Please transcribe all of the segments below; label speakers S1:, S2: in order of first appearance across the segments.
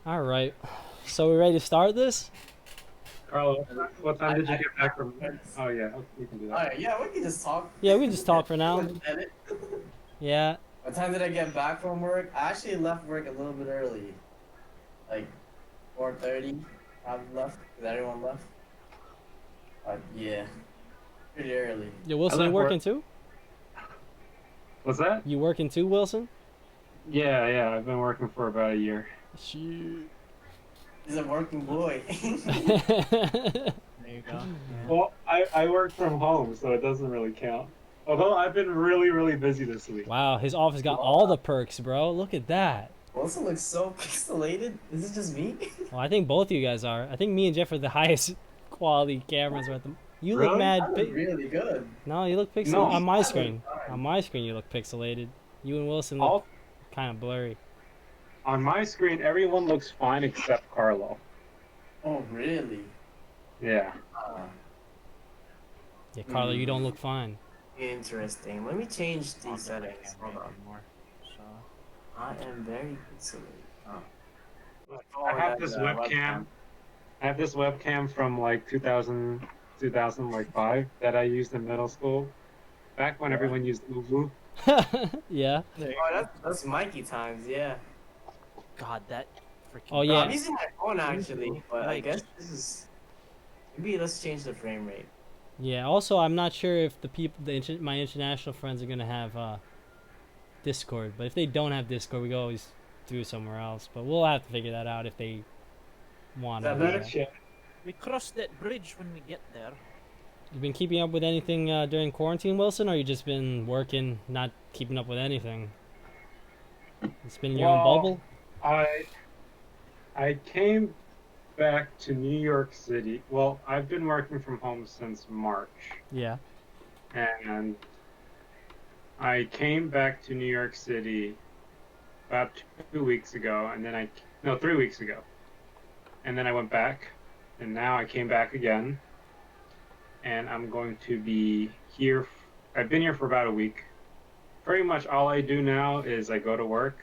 S1: All right. So we ready to start this?
S2: Carlo, what time did you
S3: I
S2: get back from?
S3: It's-
S2: Oh yeah, okay, you can do that.
S3: Alright, yeah, we can just talk.
S1: Yeah, we can just talk for now.
S3: Edit.
S1: Yeah.
S3: What time did I get back from work? I actually left work a little bit early, like 4:30. Probably left because everyone left. But yeah, pretty early.
S1: Yeah,
S2: I
S1: Wilson, you
S2: left work.
S1: working too?
S2: What's that?
S1: You working too, Wilson?
S2: Yeah, I've been working for about a year.
S1: Shoot.
S3: He's a working boy.
S4: There you go.
S2: Well, I work from home, so it doesn't really count. Although I've been really busy this week.
S1: Wow, his office got all the perks, bro. Look at that.
S3: Also looks so pixelated. Is it just me?
S1: Well, I think both of you guys are. I think me and Jeff are the highest quality cameras. At the. You look
S2: Really?
S1: mad.
S3: That looks really good.
S1: No, you look pixelated
S2: No.
S1: on my
S3: That looks
S1: screen.
S3: fine.
S1: On my screen, you look pixelated. You and Wilson look
S2: All
S1: kind of blurry.
S2: on my screen, everyone looks fine except Carlo.
S3: Oh really?
S2: Yeah.
S1: Yeah, Carlo, you don't look fine.
S3: Interesting. Let me change the settings. Hold on.
S4: Anymore. So
S3: I am very pixelated.
S2: I have this webcam. I have this webcam from like 2005 that I used in middle school. Back when everyone used Uvu.
S1: Yeah.
S4: there you
S3: Oh,
S4: go.
S3: that's Mikey times, yeah.
S4: God, that freaking.
S1: Oh,
S3: No,
S1: yeah.
S3: I'm using my phone actually, but I
S4: Yikes.
S3: guess this is. Maybe let's change the frame rate.
S1: Yeah. Also, I'm not sure if the people, my international friends, are gonna have Discord. But if they don't have Discord, we can always do it somewhere else. But we'll have to figure that out if they want
S3: Is
S1: to.
S3: that better?
S2: Yeah.
S4: We cross that bridge when we get there.
S1: You been keeping up with anything during quarantine, Wilson, or you just been working, not keeping up with anything? It's been in your own
S2: Well,
S1: bubble.
S2: I came back to New York City. Well, I've been working from home since March,
S1: Yeah.
S2: and I came back to New York City about 2 weeks ago, and then no, 3 weeks ago, and then I went back, and now I came back again, and I'm going to be here. I've been here for about a week. Pretty much all I do now is I go to work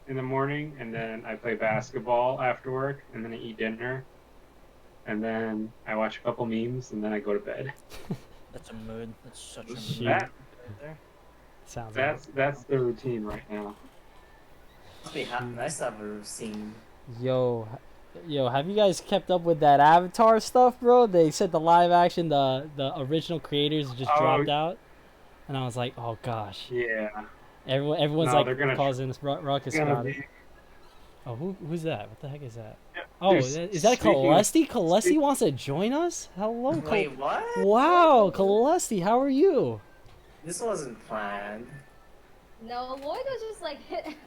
S2: in the morning, and then I play basketball after work, and then I eat dinner, and then I watch a couple memes, and then I go to bed.
S4: That's a mood. That's such a mood.
S1: Shoot.
S2: That
S4: Right there.
S1: Sounds like
S2: that's the routine right now.
S3: Must be nice to have a routine.
S1: Yo, have you guys kept up with that Avatar stuff, bro? They said the live action, the original creators just
S2: Oh.
S1: dropped out, and I was like, oh gosh,
S2: Yeah.
S1: everyone's
S2: No, they're
S1: like
S2: gonna-
S1: causing this ruckus
S2: Gonna
S1: about it.
S2: be-
S1: Oh, who's that? What the heck is that?
S2: Yeah,
S1: Oh,
S2: dude,
S1: is that
S2: speaking of-
S1: Kalesti? Kalesti wants to join us? Hello,
S3: Wait, what?
S1: Wow, Kalesti, how are you?
S3: This wasn't planned.
S5: No, Lloyd was just like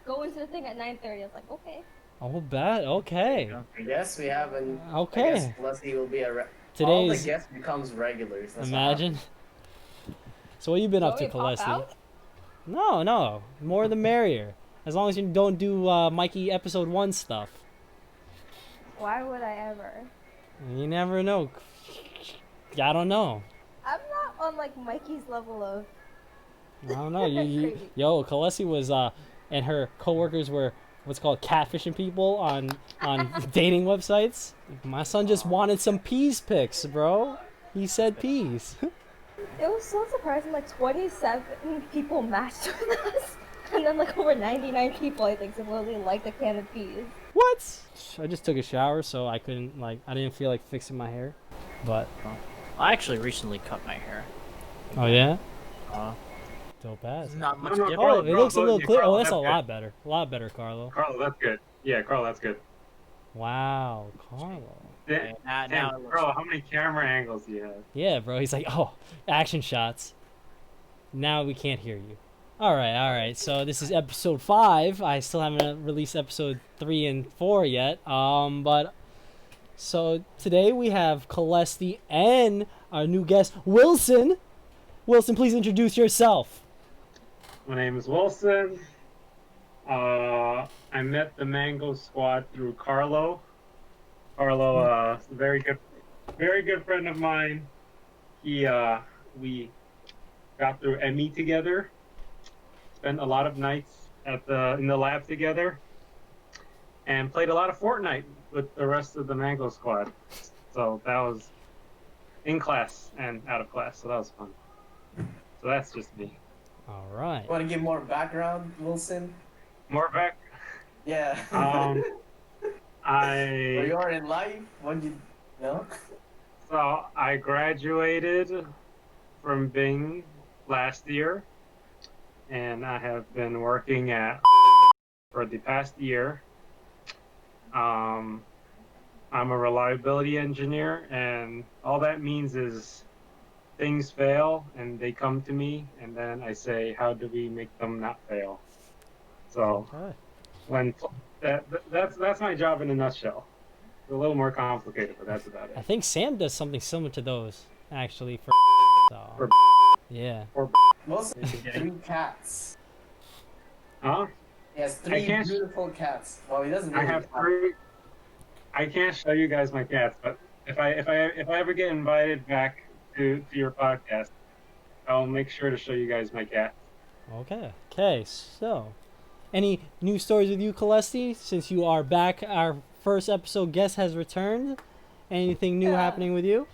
S5: go into the thing at 9:30. I was like, okay.
S1: Oh, bad. Okay,
S3: I guess we have an.
S1: okay.
S3: I guess Leslie will be a. All the
S1: Today's
S3: guests becomes regulars. That's what
S1: imagine. So what you been up to,
S5: Joey, pop
S1: Kalesti?
S5: out?
S1: No, more the merrier. As long as you don't do Mikey episode 1 stuff.
S5: Why would I ever?
S1: You never know. I don't know.
S5: I'm not on like Mikey's level of.
S1: I don't know. You
S5: Crazy.
S1: yo, Kalesi was and her coworkers were what's called catfishing people on dating websites. My son just wanted some peas pics, bro. He said peas.
S5: It was so surprising. Like 27 people matched with us, and then like over 99 people I think supposedly liked a can of peas.
S1: What? I just took a shower, so I couldn't I didn't feel like fixing my hair. But
S4: I actually recently cut my hair.
S1: oh yeah,
S4: Uh,
S1: dope ass.
S4: not much
S2: no,
S4: different.
S1: Oh,
S2: Bro,
S1: it looks a little
S2: yeah,
S1: clear.
S2: Carl,
S1: Oh, that's a
S2: that's
S1: lot better. A lot better, Carlo.
S2: Carl, that's good. Yeah, Carl, that's good.
S1: Wow, Carlo.
S4: Okay, now it
S2: Damn,
S4: looks
S2: Carl, how many camera angles do you have?
S1: Yeah, bro. He's like, oh, action shots. Now we can't hear you. All right. So this is episode 5. I still haven't released episode 3 and 4 yet. But so today we have Kalesti and our new guest Wilson. Wilson, please introduce yourself.
S2: My name is Wilson. I met the Mango Squad through Carlo. Carlo, is a very good friend of mine. We got through ME together. Spent a lot of nights in the lab together. and played a lot of Fortnite with the rest of the Mango Squad. So that was in class and out of class, so that was fun. So that's just me.
S1: All right.
S3: Want to give more background, Wilson?
S2: More back.
S3: Yeah. Where you
S2: I
S3: are in life? When you know?
S2: so I graduated from Bing last year, and I have been working at for the past year. I'm a reliability engineer, and all that means is things fail and they come to me, and then I say, how do we make them not fail? So
S1: Okay.
S2: when that's my job in a nutshell. It's a little more complicated, but that's about
S1: I
S2: it.
S1: think Sam does something similar to those actually for. So.
S2: For-
S1: Yeah.
S3: Wilson has 3 cats.
S2: Huh?
S3: He has
S2: I
S3: 3
S2: can't-
S3: beautiful cats. Well, he doesn't.
S2: I have 3. I can't show you guys my cats, but if I ever get invited back to your podcast, I'll make sure to show you guys my cat.
S1: Okay. Okay. So, any new stories with you, Celeste? Since you are back, our first episode guest has returned. Anything new
S5: Yeah.
S1: happening with you?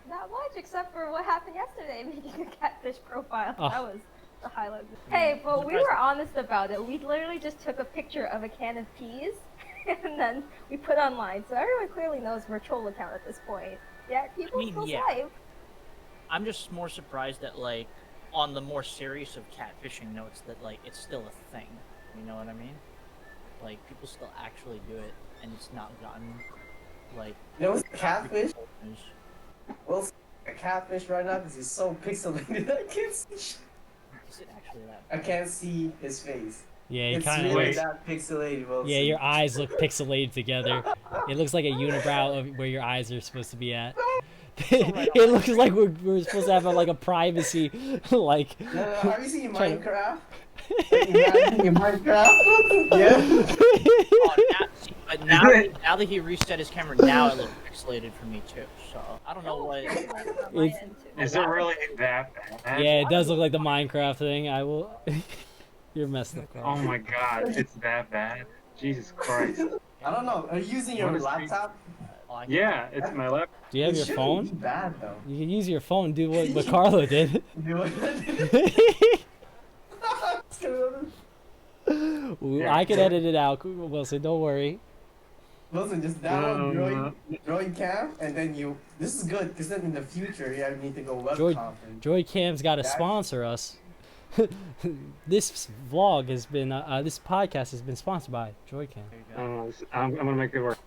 S5: Not much except for what happened yesterday, making a catfish profile.
S1: Oh.
S5: That was the highlight. Hey, but we were honest about it. We literally just took a picture of a can of peas, and then we put online. So everyone clearly knows we're a troll account at this point. Yeah, people
S4: mean,
S5: still
S4: yeah.
S5: live.
S4: I'm just more surprised that like on the more serious of catfishing notes that like it's still a thing. You know what I mean? Like people still actually do it, and it's not gotten like.
S3: You know what's a catfish?
S4: news.
S3: Wilson, a catfish right now because he's so pixelated. I can't see.
S4: Is it actually that?
S3: I can't see his face.
S1: Yeah, you
S3: It's
S1: kind of.
S3: really
S2: Wait.
S3: that pixelated, Wilson.
S1: Yeah, your eyes look pixelated together. It looks like a unibrow of where your eyes are supposed to be at. It looks like we're supposed to have like a privacy, like.
S3: No, have you seen
S1: Trying
S3: Minecraft? Imagine in Minecraft? Yeah.
S4: Oh, see, but now that he reset his camera, now it looks pixelated for me too. So I don't know what.
S1: It's-
S2: Is it really that bad?
S1: Yeah, it does look like the Minecraft thing. I will. You're messed up.
S2: Oh my god, it's that bad. Jesus Christ.
S3: I don't know. Are you using your
S2: What is
S3: laptop?
S4: Oh, I
S2: Yeah, it's my lap.
S1: Do you have
S3: It
S1: your
S3: shouldn't
S1: phone?
S3: Be bad though.
S1: You can use your phone. Do what Carlo did. I can edit it out, Wilson. Don't worry.
S3: Wilson, just download Droid Cam, and then you. This is good because then in the future you need to go web
S1: Droid-
S3: conference.
S1: Droid Cam's got to
S3: That-
S1: sponsor us. This vlog has been, this podcast has been sponsored by Droid Cam.
S4: There you go.
S2: I'm gonna make it work.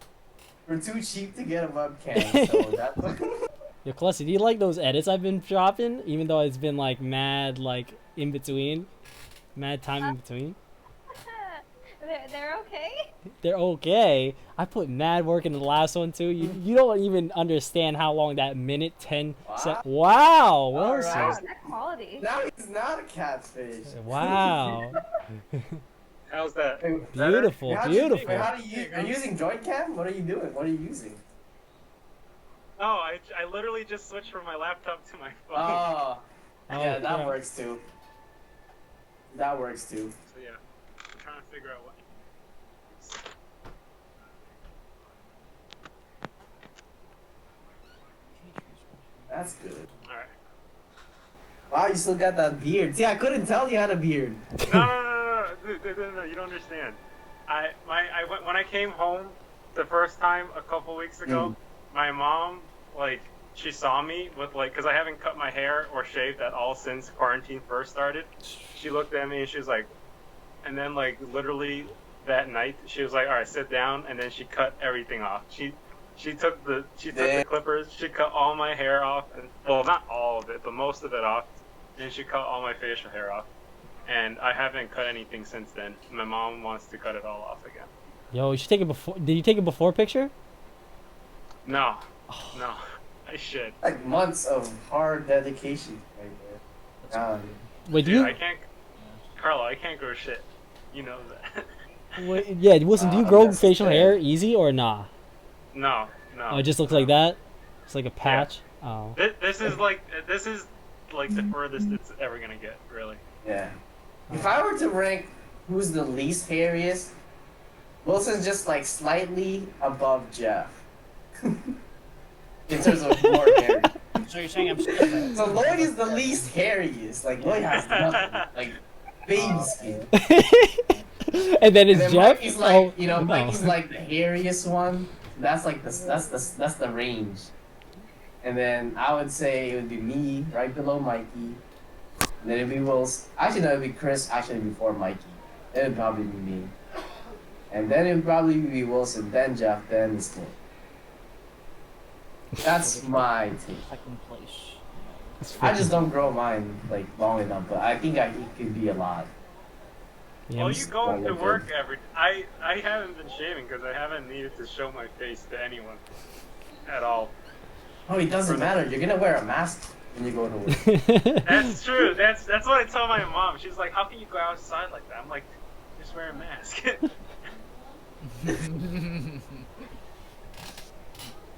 S3: We're too cheap to get a webcam, so that's.
S1: Yo, Celeste, do you like those edits I've been dropping? Even though it's been like mad, like in between, mad time in between.
S5: They're okay.
S1: They're okay. I put mad work into the last one too. You don't even understand how long that minute 10 sec. Wow, Wilson.
S3: Alright.
S5: Wow, that quality.
S3: Now he's not a catfish.
S1: Wow.
S2: How's that?
S3: Wait,
S1: Beautiful,
S3: how do you-
S1: beautiful.
S3: wait, how do you? Are you using Droid Cam? What are you doing? What are you using?
S2: Oh, I literally just switched from my laptop to my phone.
S3: Oh, yeah, that
S1: crap.
S3: works too. That works too.
S2: So yeah, I'm trying to figure out what.
S3: That's good.
S2: Alright.
S3: Wow, you still got that beard. See, I couldn't tell you had a beard.
S2: No, you don't understand. When I came home the first time a couple weeks ago, my mom, like, she saw me with, like, because I haven't cut my hair or shaved at all since quarantine first started. She looked at me and she was like, and then, like, literally that night, she was like, all right, sit down, and then she cut everything off. She took the clippers, she cut all my hair off, and, well, not all of it, but most of it off, and she cut all my facial hair off. And I haven't cut anything since then. My mom wants to cut it all off again.
S1: Yo, you should take it before. Did you take a before picture?
S2: No, no, I should.
S3: Like months of hard dedication right there.
S1: Wait, do
S2: Dude,
S1: you?
S2: I can't, Carlo, I can't grow shit. You know that.
S1: Wait, yeah, Wilson, do you
S3: I'm
S1: grow
S3: just
S1: facial
S3: saying.
S1: hair easy or nah?
S2: No.
S1: Oh, it just looks like that. It's like a patch. Oh.
S2: This is like the furthest it's ever gonna get, really.
S3: Yeah. If I were to rank who's the least hairiest, Wilson's just like slightly above Jeff. In terms of more hairy.
S4: So you're saying I'm still
S3: So Lloyd is the least hairiest. Like Lloyd has nothing. Like baby skin.
S1: And then
S3: And
S1: it's
S3: then
S1: Jeff.
S3: Mikey's like,
S1: Oh,
S3: you know,
S1: no.
S3: Mikey's like the hairiest one. That's like that's the range. And then I would say it would be me right below Mikey. And then it'd be Wilson. Actually, no, it'd be Chris. Actually, before Mikey. Then it'd probably be me. And then it'd probably be Wilson. Then Jeff. Then it's Lloyd. That's my take.
S4: second place.
S1: It's
S3: I just
S1: freaking-
S3: don't grow mine like long enough, but I think it could be a lot.
S1: Yeah,
S2: Well,
S1: I'm
S2: you go to work I haven't been shaving because I haven't needed to show my face to anyone at all.
S3: Oh, it doesn't matter. You're gonna wear a mask when you go to work.
S2: That's true. That's what I tell my mom. She's like, "How can you go outside like that?" I'm like, "Just wear a mask."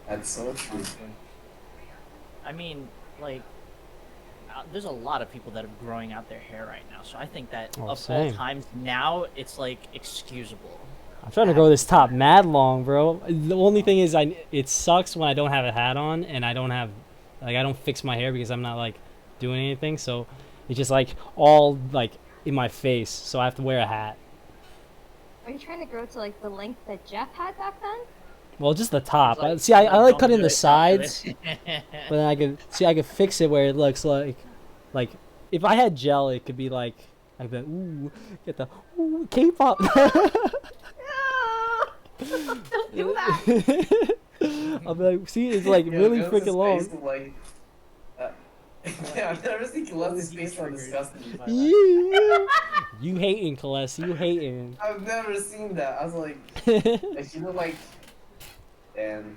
S3: That's so true.
S4: I mean, like, there's a lot of people that are growing out their hair right now. So I think that
S1: Oh,
S4: of all
S1: same.
S4: times now, it's like excusable.
S1: I'm trying to grow this top mad long, bro. The only thing is, it sucks when I don't have a hat on and I don't fix my hair because I'm not like doing anything. So it's just like all like in my face. So I have to wear a hat.
S5: Are you trying to grow to like the length that Jeff had back then?
S1: Well, just the top.
S4: It's like,
S1: See, I like
S4: don't
S1: cutting
S4: do
S1: the
S4: it, don't do
S1: sides,
S4: it.
S1: but then I could fix it where it looks like if I had gel, it could be like ooh, get the ooh K-pop.
S5: Don't do that.
S1: I'll be like, see, it's like really
S3: Gil's
S1: freaking long.
S3: face is like, yeah, I've never seen Gil's face so disgusting.
S1: You hating, Celeste? You hating?
S3: I've never seen that. I was like, she looked like, and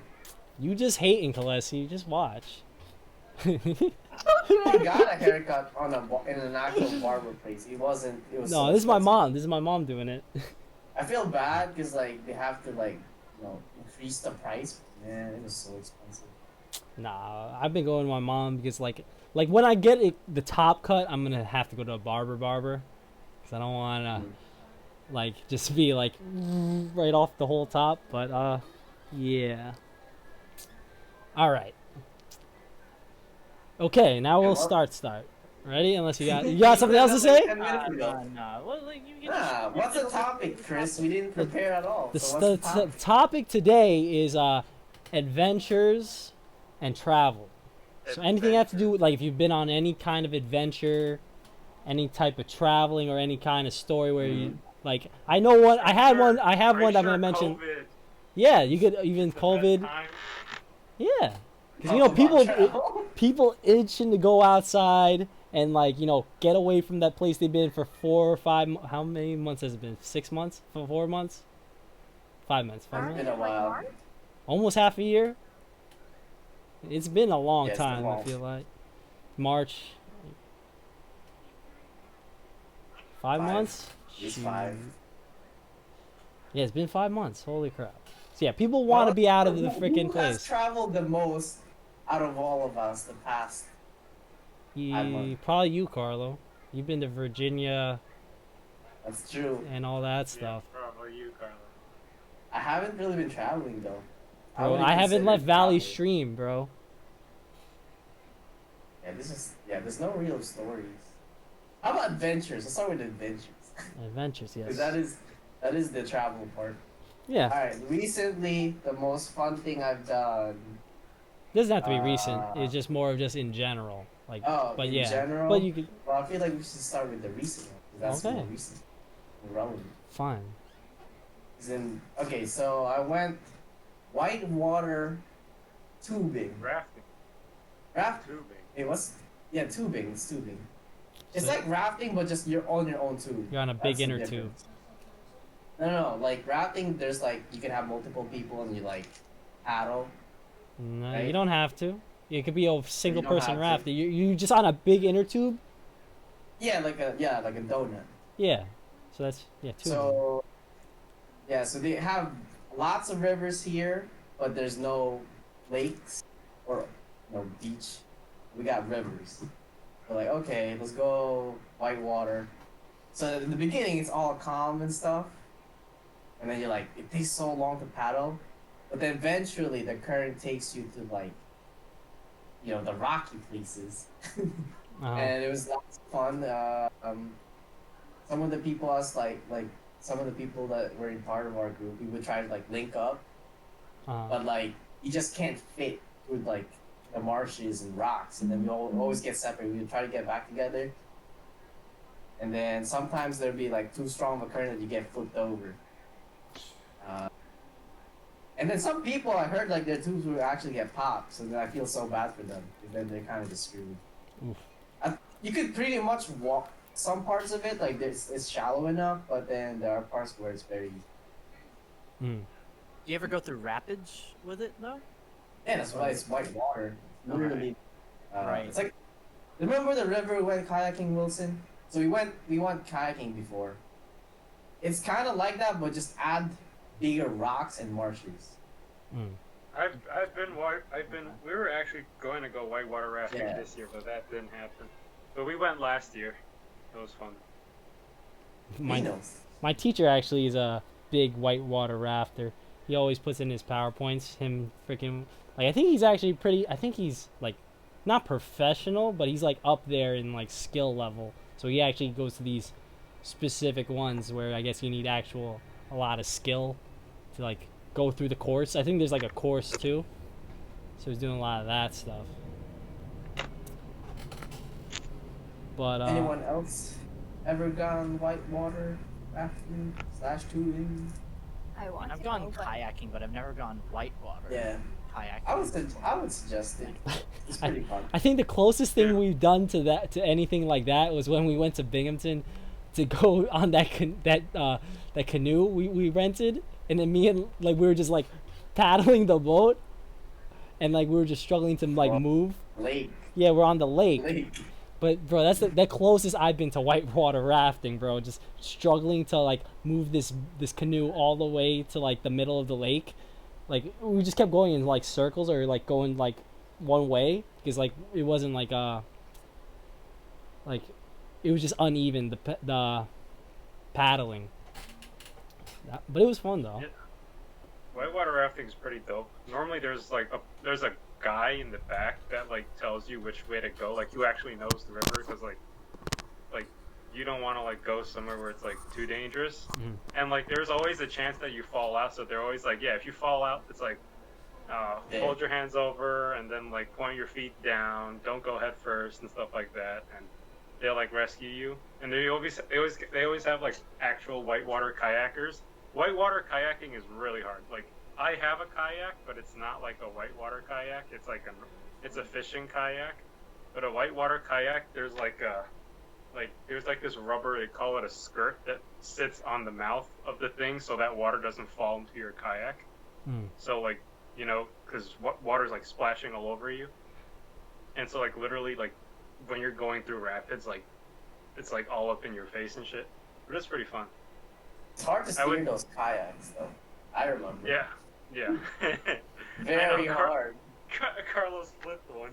S1: You just hating, Celeste. You just watch.
S3: he got a haircut in an actual barber place. It wasn't. It was.
S1: No,
S3: so
S1: this is my
S3: expensive.
S1: mom. This is my mom doing it.
S3: I feel bad because like they have to like, increase the price. Man, it was so expensive.
S1: Nah, I've been going to my mom because like when I get the top cut, I'm gonna have to go to a barber, because I don't wanna like just be like right off the whole top. But yeah. All right. Okay, now we'll
S3: well-
S1: start. Ready? Unless you got something else to say?
S4: Nah. Well, like, you can
S3: Nah, what's the topic, Chris? We didn't prepare at all.
S1: The,
S3: So
S1: the,
S3: what's the topic?
S1: the topic today is adventures and travel. So anything you have to do with, like, if you've been on any kind of adventure, any type of traveling, or any kind of story where you like. I know one. I have one that I'm gonna mention.
S2: COVID,
S1: Yeah, you could even
S2: the best
S1: COVID.
S2: time.
S1: Yeah, because
S3: Talk about travel.
S1: people itching to go outside and like get away from that place they've been for 4 or 5. How many months has it been? 6 months? 4 months? 5 months? 5 months?
S3: Been a while.
S5: March?
S1: Almost half a year. It's been a long
S3: Yes,
S1: time. I
S3: long.
S1: feel like March. 5
S3: 5.
S1: months.
S3: It's
S1: Jeez.
S3: 5.
S1: Yeah, it's been 5 months. Holy crap! So yeah, people want to be out of the freaking
S3: Who has
S1: place.
S3: traveled the most out of all of us the past?
S1: Probably you, Carlo. You've been to Virginia
S3: That's true.
S1: and all that
S2: Yeah,
S1: stuff.
S2: probably you, Carlo.
S3: I haven't really been traveling though.
S1: Bro,
S3: wouldn't
S1: I haven't
S3: consider
S1: left
S3: it
S1: Valley
S3: travel.
S1: Stream, bro.
S3: There's no real stories. How about adventures? Let's start with adventures.
S1: Adventures, yes.
S3: 'Cause that is the travel part.
S1: Yeah,
S3: Alright, recently the most fun thing I've done.
S1: doesn't have to be recent.
S3: Uh,
S1: It's just more of just in general. Like, but
S3: In
S1: yeah,
S3: general.
S1: but you could
S3: Well, I feel like we should start with the recent one. 'Cause that's
S1: Okay.
S3: more recent. More relevant.
S1: fine.
S3: Okay, so I went whitewater tubing.
S2: Rafting,
S3: Raft.
S2: tubing.
S3: Hey, tubing. It's tubing. It's
S1: So-
S3: like rafting, but just you're on your own tube.
S1: You're on a
S3: That's
S1: big
S3: the
S1: inner tube.
S3: difference. No. Like rafting, there's like you can have multiple people and you like paddle.
S1: No, you
S3: Right?
S1: don't have to. It could be a single
S3: don't
S1: person
S3: have to.
S1: raft. You just on a big inner tube.
S3: Yeah, like a donut.
S1: Yeah. So that's tube.
S3: So they have lots of rivers here, but there's no lakes or no beach. We got rivers. We're like, okay, let's go whitewater. So in the beginning, it's all calm and stuff. and then you're like, it takes so long to paddle, but then eventually the current takes you to like, the rocky places, and it was lots of fun. Some of the people some of the people that were in part of our group, we would try to like link up, but like you just can't fit through like the marshes and rocks, and then we always get separate. We would try to get back together, and then sometimes there'd be like too strong of a current that you get flipped over. And then some people I heard like their tubes would actually get popped, so then I feel so bad for them because then they're kind of just screwed. You could pretty much walk some parts of it, like it's shallow enough, but then there are parts where it's very.
S1: Mm.
S4: Do you ever go through rapids with it though?
S3: Yeah, that's why it's white water. Literally.
S4: Right.
S3: It's like, remember the river we went kayaking, Wilson? So we went kayaking before. It's kind of like that, but just add bigger rocks and marshes.
S1: Mm.
S2: We were actually going to go whitewater rafting this year, but that didn't happen. But we went last year. It was fun.
S1: My teacher actually is a big whitewater rafter. He always puts in his PowerPoints. Him freaking like I think he's actually pretty. I think he's like not professional, but he's like up there in like skill level. So he actually goes to these specific ones where I guess you need a lot of skill to like go through the course. I think there's like a course too. So he's doing a lot of that stuff. But
S3: anyone else ever gone whitewater rafting / tubing?
S5: I want
S4: I've
S5: to
S4: gone
S5: know, but-
S4: kayaking, but I've never gone whitewater.
S3: Yeah,
S4: Kayaking.
S3: I would suggest it. It's pretty fun.
S1: I think the closest thing we've done to anything like that was when we went to Binghamton to go on that canoe we rented, and then me and like we were just like paddling the boat, and like we were just struggling to like move.
S3: Lake.
S1: Yeah, we're on the lake. But bro, that's the closest I've been to whitewater rafting, bro. Just struggling to like move this canoe all the way to like the middle of the lake. Like we just kept going in like circles or like going like one way because like it wasn't like it was just uneven the paddling. But it was fun though.
S2: Yeah. Whitewater rafting is pretty dope. Normally there's a guy in the back that like tells you which way to go, like who actually knows the river, because like you don't want to like go somewhere where it's like too dangerous. And like there's always a chance that you fall out, so they're always like, yeah, if you fall out, it's like hold your hands over and then like point your feet down, don't go head first and stuff like that, and they'll like rescue you. And they always have like actual whitewater kayakers. Whitewater kayaking is really hard. Like I have a kayak, but it's not like a whitewater kayak. It's a fishing kayak. But a whitewater kayak, there's this rubber, they call it a skirt, that sits on the mouth of the thing so that water doesn't fall into your kayak. So like, because water's like splashing all over you. And so like literally like when you're going through rapids, like it's like all up in your face and shit. But it's pretty fun.
S3: It's hard to steer those kayaks though. I remember.
S2: Yeah.
S3: Very hard.
S2: Carlos flipped one.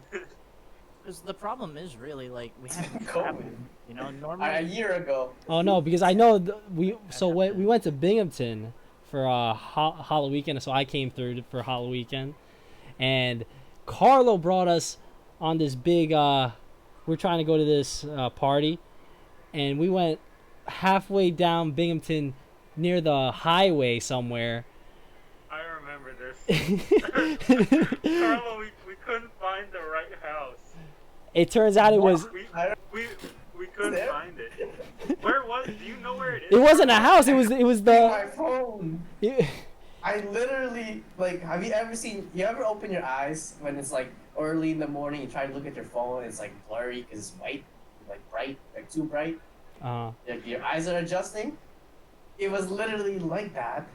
S4: Because the problem is really like we haven't
S3: COVID.
S4: traveled. Normally.
S3: A year ago.
S1: Oh no, because I know we went to Binghamton for Halloween, so I came through for Halloween, and Carlo brought us on this big. We're trying to go to this party, and we went halfway down Binghamton near the highway somewhere.
S2: I remember this. Carlo, we couldn't find the right house.
S1: It turns out it was.
S2: We couldn't find it. Where was? Do you know where it is?
S1: It wasn't a house. It was
S3: My
S1: the.
S3: phone. I literally have you ever open your eyes when it's like early in the morning, you try to look at your phone, it's like blurry because it's white, like bright, like too bright. Like your eyes are adjusting. It was literally like that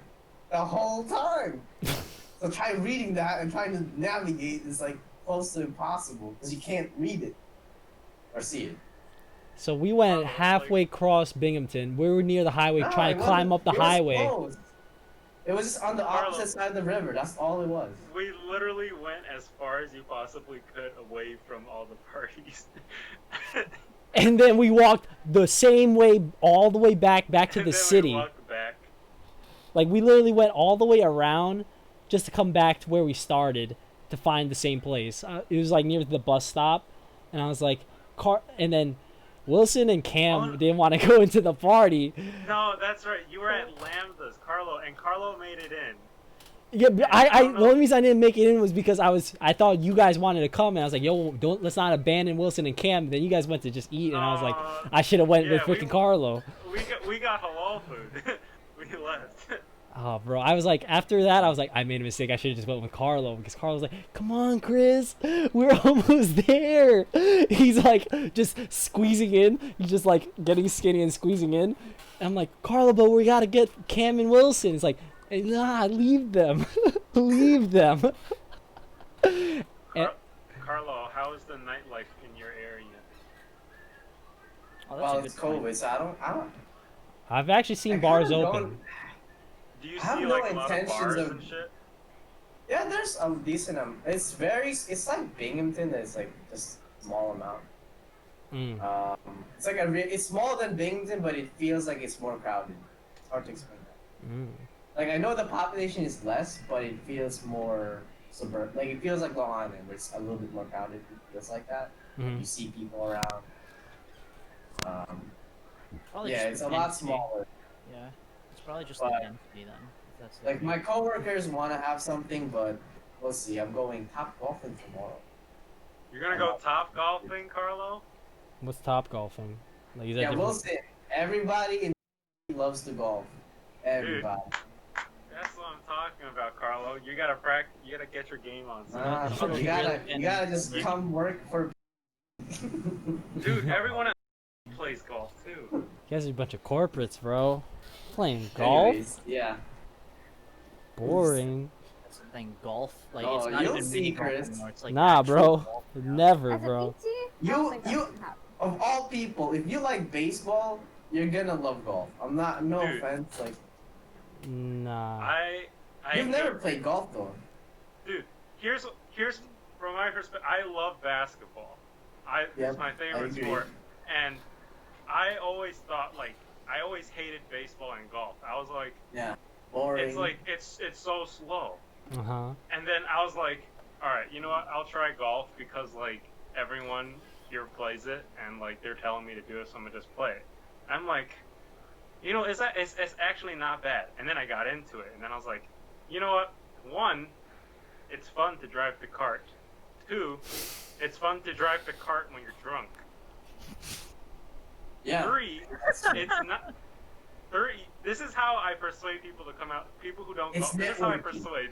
S3: the whole time. So try reading that and trying to navigate is like close to impossible because you can't read it or see it.
S1: So we went halfway across Binghamton. We were near the highway, trying to climb up the highway.
S3: Close. It was just on the opposite side of the river. That's all it was.
S2: We literally went as far as you possibly could away from all the parties.
S1: And then we walked the same way all the way back to the city.
S2: We walked back.
S1: Like we literally went all the way around just to come back to where we started to find the same place. It was like near the bus stop, and I was like, and then Wilson and Cam didn't want to go into the party.
S2: No, that's right. You were at Lambda's, Carlo, and Carlo made it in.
S1: Yeah, but the only reason I didn't make it in was because I thought you guys wanted to come, and I was like, yo, let's not abandon Wilson and Cam. Then you guys went to just eat, and I was like, I should have went with freaking Carlo.
S2: We got halal food. We left.
S1: Oh, bro, I was like, after that, I was like, I made a mistake. I should have just went with Carlo, because Carlo was like, come on, Chris, we're almost there. He's like, just squeezing in. He's just like getting skinny and squeezing in. And I'm like, Carlo, but we got to get Cam and Wilson. It's like, nah, leave them. Leave them.
S2: Carlo, how is the nightlife in your area?
S4: Oh, that's
S3: Well,
S4: a
S3: it's
S4: good point.
S3: COVID, so I don't.
S1: I've actually seen
S3: I
S1: bars
S3: kinda
S1: open.
S3: don't-
S2: Do you
S3: I have
S2: see
S3: no
S2: like a lot of
S3: intentions
S2: bars
S3: of-
S2: and shit?
S3: Yeah, there's a decent. It's like Binghamton. It's like just small amount.
S1: Mm.
S3: It's like it's smaller than Binghamton, but it feels like it's more crowded. It's hard to explain that.
S1: Mm.
S3: Like I know the population is less, but it feels more suburban. Like it feels like Long Island, where it's a little bit more crowded. It feels like that.
S1: Mhm.
S3: You see people around.
S4: Probably
S3: Yeah,
S4: just
S3: it's
S4: the
S3: a lot
S4: density.
S3: smaller.
S4: Yeah, it's probably just
S3: But-
S4: the density then. If that's the
S3: Like my coworkers want to have something, but we'll see. I'm going top golfing tomorrow.
S2: You're gonna go top golfing, Carlo?
S1: What's top golfing? Like, is that
S3: Yeah,
S1: different?
S3: we'll see. Everybody in loves to golf. Everybody.
S2: That's what I'm talking about, Carlo. You gotta practice. You gotta get your game on. son.
S3: Nah, you gotta just come work for.
S2: Dude, everyone plays golf too.
S1: You guys are a bunch of corporates, bro. Playing golf?
S3: Anyways, yeah.
S1: Boring.
S4: That's the thing. Golf, like
S3: Oh,
S4: it's not
S3: you'll
S4: even
S3: see,
S4: mini golf
S3: Chris.
S4: anymore. It's like
S1: Nah,
S4: actual
S1: bro.
S4: golf now.
S1: Never,
S5: As a
S1: bro.
S5: PT, I
S3: You-
S5: don't think
S3: you-
S5: that can happen.
S3: Of all people, if you like baseball, you're gonna love golf. I'm not. No
S2: Dude.
S3: offense. Like
S1: Nah.
S2: I
S3: you've never played golf though.
S2: Dude, here's from my perspective. I love basketball. It's
S3: Yep,
S2: my
S3: I
S2: favorite
S3: agree.
S2: sport, and I always thought I always hated baseball and golf. I was like,
S3: Yeah. Boring.
S2: it's like it's so slow.
S1: Uh huh.
S2: And then I was like, all right, you know what? I'll try golf because like everyone here plays it, and like they're telling me to do it, so I'm gonna just play it. I'm like, you know, it's actually not bad. And then I got into it, and then I was like, you know what? One, it's fun to drive the cart. Two, it's fun to drive the cart when you're drunk.
S3: yeah.
S2: Three, it's not. Three, this is how I persuade people to come out. People who don't
S3: It's
S2: golf. This is how I
S3: networking.
S2: persuade.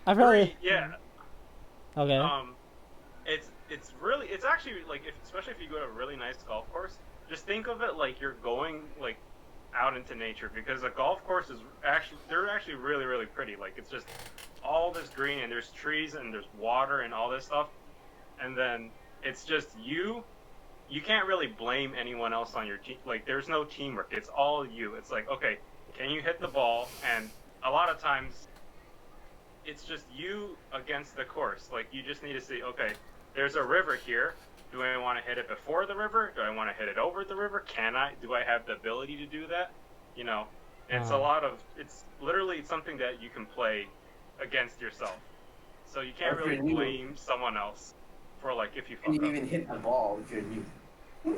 S1: I've heard.
S2: Three, yeah.
S1: Okay.
S2: It's actually like especially if you go to a really nice golf course, just think of it like you're going like out into nature, because a golf course is they're actually really, really pretty. Like it's just all this green, and there's trees and there's water and all this stuff, and then it's just you can't really blame anyone else on your team. Like there's no teamwork, it's all you. It's like, okay, can you hit the ball? And a lot of times it's just you against the course. Like you just need to see, okay, there's a river here. Do I want to hit it before the river? Do I want to hit it over the river? Do I have the ability to do that? You know, it's it's literally something that you can play against yourself. So you can't
S3: Or if
S2: really
S3: you're new.
S2: blame someone else for like if you
S3: And
S2: fuck
S3: you
S2: up.
S3: even hit the ball if you're new.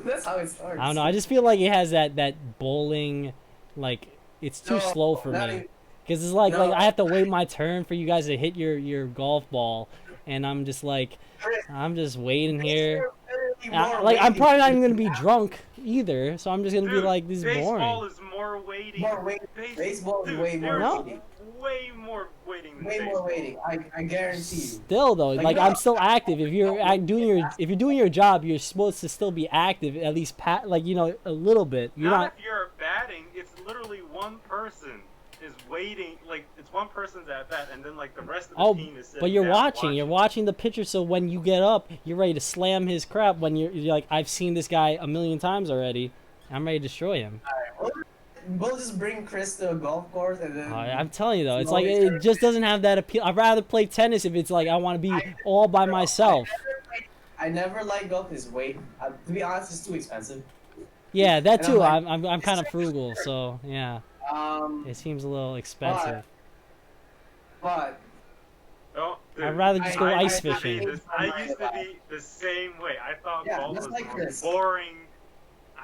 S3: That's how it starts.
S1: I don't know. I just feel like it has that bowling, like it's too
S3: No,
S1: slow for
S3: not
S1: me.
S3: even-
S1: Because it's like
S3: No.
S1: I have to wait my turn for you guys to hit your golf ball, and I'm just like,
S3: Chris,
S1: I'm just waiting here.
S3: you're literally
S1: And
S3: more
S1: like I'm
S3: waiting.
S1: probably not even gonna be drunk either, so I'm just gonna be
S2: Dude,
S1: like, this is
S2: baseball
S1: boring.
S2: is more waiting.
S3: More waiting. Baseball is way more
S2: there's
S3: waiting.
S2: way more waiting than
S3: Way
S2: baseball.
S3: more waiting. I guarantee you.
S1: Still though,
S3: Like,
S1: like
S3: no.
S1: I'm still active. If you're doing your job, you're supposed to still be active, at least like a little bit. You're
S2: Not
S1: not.
S2: if you're batting, it's literally one person is waiting, like it's one person's at bat, and then like the rest of the
S1: Oh,
S2: team is sitting
S1: but you're
S2: down
S1: watching the pitcher. So when you get up, you're ready to slam his crap. When you're like, I've seen this guy a million times already. I'm ready to destroy him.
S3: We'll just bring Chris to a golf course and then.
S1: I'm telling you though, it's
S3: No,
S1: like
S3: it's
S1: it just doesn't have that appeal. I'd rather play tennis if it's like I want to be all by myself.
S3: I never liked golf. It's way. To be honest, it's too expensive.
S1: Yeah, that
S3: And I'm
S1: too.
S3: like-
S1: I'm kind of frugal, so yeah. It seems a little expensive.
S3: But
S2: Oh, dude,
S1: I'd rather just go
S3: I-
S1: ice
S3: I-
S1: fishing.
S2: I used to be the same way. I thought
S3: Yeah,
S2: golf
S3: just
S2: was
S3: like
S2: the most
S3: Chris.
S2: boring.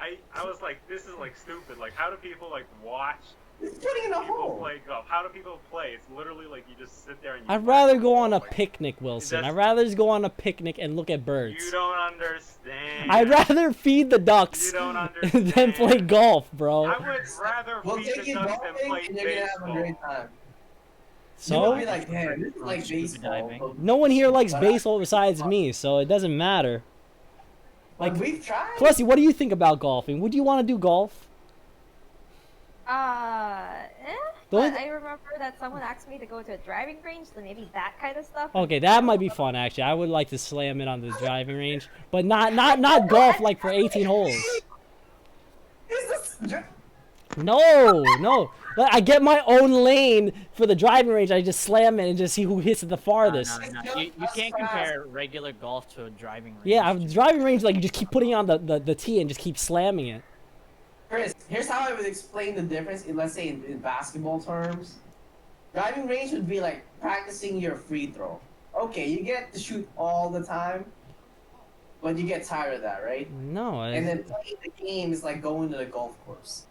S2: I was like, this is like stupid. Like, how do people like watch
S3: it's putting in a
S2: people
S3: hole.
S2: play golf? How do people play? It's literally like you just sit there and you.
S1: I'd
S2: whack
S1: rather
S2: the
S1: go
S2: ball,
S1: on a
S2: like,
S1: picnic, Wilson.
S2: that's-
S1: I'd rather just go on a picnic and look at birds.
S2: You don't understand.
S1: I'd rather feed the ducks
S2: You don't
S1: than play
S2: understand.
S1: golf, bro.
S2: I would rather
S3: We'll
S2: feed
S3: take
S2: the
S3: you
S2: ducks than
S3: golfing
S2: play
S3: and you're gonna have a
S2: baseball.
S3: great time.
S1: So
S3: You'll be like, damn, this is like
S4: Scuba
S3: baseball.
S4: diving.
S3: but-
S1: no one here likes
S3: but
S1: baseball besides me, so it doesn't matter.
S3: Like we've tried.
S1: Klesi, what do you think about golfing? Would you want to do golf?
S5: But I remember that someone asked me to go to a driving range, so maybe that kind of stuff.
S1: Okay, that might be fun actually. I would like to slam it on the driving range, but not golf like for 18 holes.
S3: Is this?
S1: No. Like, I get my own lane for the driving range. I just slam it and just see who hits it the
S4: No,
S1: farthest.
S4: no, no. You can't compare regular golf to a driving range.
S1: Yeah, driving range like you just keep putting on the tee and just keep slamming it.
S3: Chris, here's how I would explain the difference. Let's say in basketball terms, driving range would be like practicing your free throw. Okay, you get to shoot all the time, but you get tired of that, right?
S1: No,
S3: And then playing the game is like going to the golf course.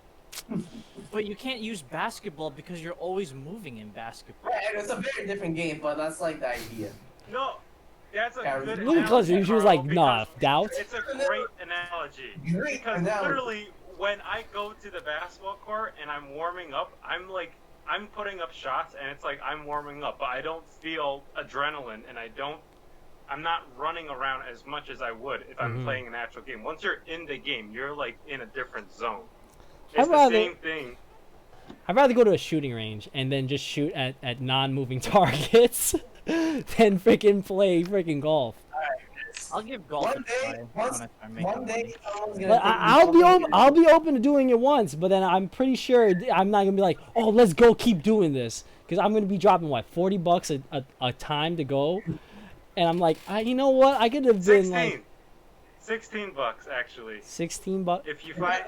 S4: But you can't use basketball because you're always moving in basketball.
S3: Right, and it's a very different game, but that's like the idea.
S2: No, that's a
S3: Yeah,
S2: good
S1: look at
S2: analogy,
S1: Klesi. She was
S2: Carl,
S1: like, nah,
S2: because
S1: doubt.
S2: It's a great analogy.
S3: Great
S2: Because
S3: analogy.
S2: literally, when I go to the basketball court and I'm warming up, I'm putting up shots and it's like I'm warming up, but I don't feel adrenaline and I'm not running around as much as I would if I'm
S1: Mhm.
S2: playing an actual game. Once you're in the game, you're like in a different zone.
S1: I'd
S2: It's the
S1: rather-
S2: same thing.
S1: I'd rather go to a shooting range and then just shoot at non-moving targets than freaking play freaking golf.
S4: I'll give golf
S3: One
S4: a
S3: day,
S4: try.
S3: once-
S4: if I make
S3: One
S4: it
S3: day, someone's gonna.
S1: But
S3: take you
S1: I'll be
S3: golfing
S1: open. I'll be open to doing it once, but then I'm pretty sure I'm not gonna be like, oh, let's go, keep doing this, because I'm gonna be dropping what $40 a time to go, and I'm like, you know what? I could have been like
S2: $16 actually.
S1: $16.
S2: If you find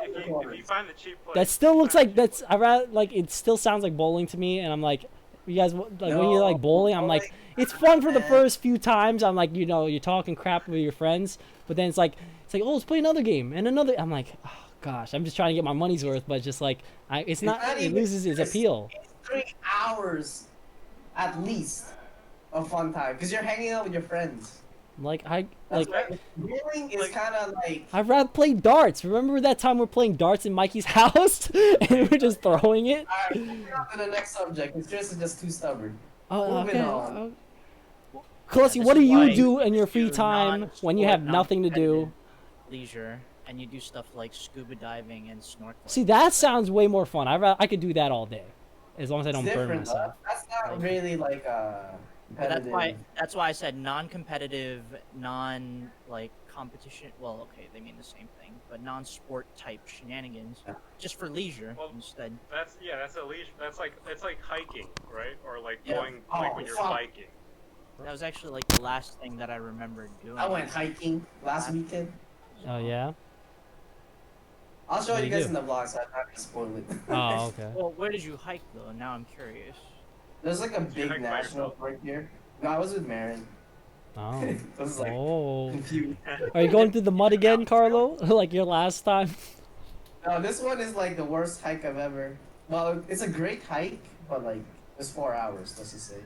S2: the cheap place.
S1: That still looks like that's. I rather like it. Still sounds like bowling to me, and I'm like, you guys like when you're
S3: No,
S1: like bowling, I'm like,
S3: bowling-
S1: it's fun for the
S3: man.
S1: first few times. I'm like, you're talking crap with your friends, but then it's like, oh, let's play another game and another. I'm like, oh gosh, I'm just trying to get my money's worth, but just like, it's not.
S3: not
S1: It
S3: even-
S1: loses its
S3: it's-
S1: appeal.
S3: It's 3 hours, at least, of fun time because you're hanging out with your friends.
S1: Like
S3: That's right. Bowling is
S2: like-
S3: kind of like.
S1: I'd rather play darts. Remember that time we're playing darts in Mikey's house and we're just throwing it?
S3: Alright, moving on to the next subject. It's just too stubborn.
S1: Oh,
S3: Moving
S1: okay.
S3: on.
S1: Klesi,
S4: This
S1: what do
S4: is
S1: you
S4: why
S1: do in your
S4: you
S1: free
S4: do
S1: time when you have
S4: non-sport,
S1: nothing to do?
S4: non-competitive leisure, and you do stuff like scuba diving and snorkeling.
S1: See, that sounds way more fun. I could do that all day, as long as I
S3: It's
S1: don't burn
S3: different.
S1: myself.
S3: That's not really like
S4: But
S3: competitive.
S4: that's why I said non-competitive, like competition. Well, okay, they mean the same thing, but non-sport type shenanigans,
S3: Yeah.
S4: just for leisure
S2: Well,
S4: instead.
S2: That's a leisure. That's like it's like hiking, right? Or like
S3: Yeah.
S2: going
S3: Oh,
S2: like when you're
S3: fuck.
S2: biking.
S4: That was actually like the last thing that I remembered doing.
S3: I went hiking last weekend.
S1: Oh yeah.
S3: I'll show
S1: What
S3: you
S1: do you
S3: guys
S1: do?
S3: in the vlog, so I'm not gonna spoil it.
S1: Oh okay.
S4: Well, where did you hike though? Now I'm curious.
S3: There's like a
S2: you
S3: big
S2: hike by
S3: national
S2: yourself?
S3: park here. No, I was with Marin.
S1: Oh.
S3: I was like
S1: Oh.
S3: confused.
S1: Are you going through the mud again, Carlo? Like your last time?
S3: No, this one is like the worst hike I've ever. Well, it's a great hike, but like it's 4 hours. Let's just say.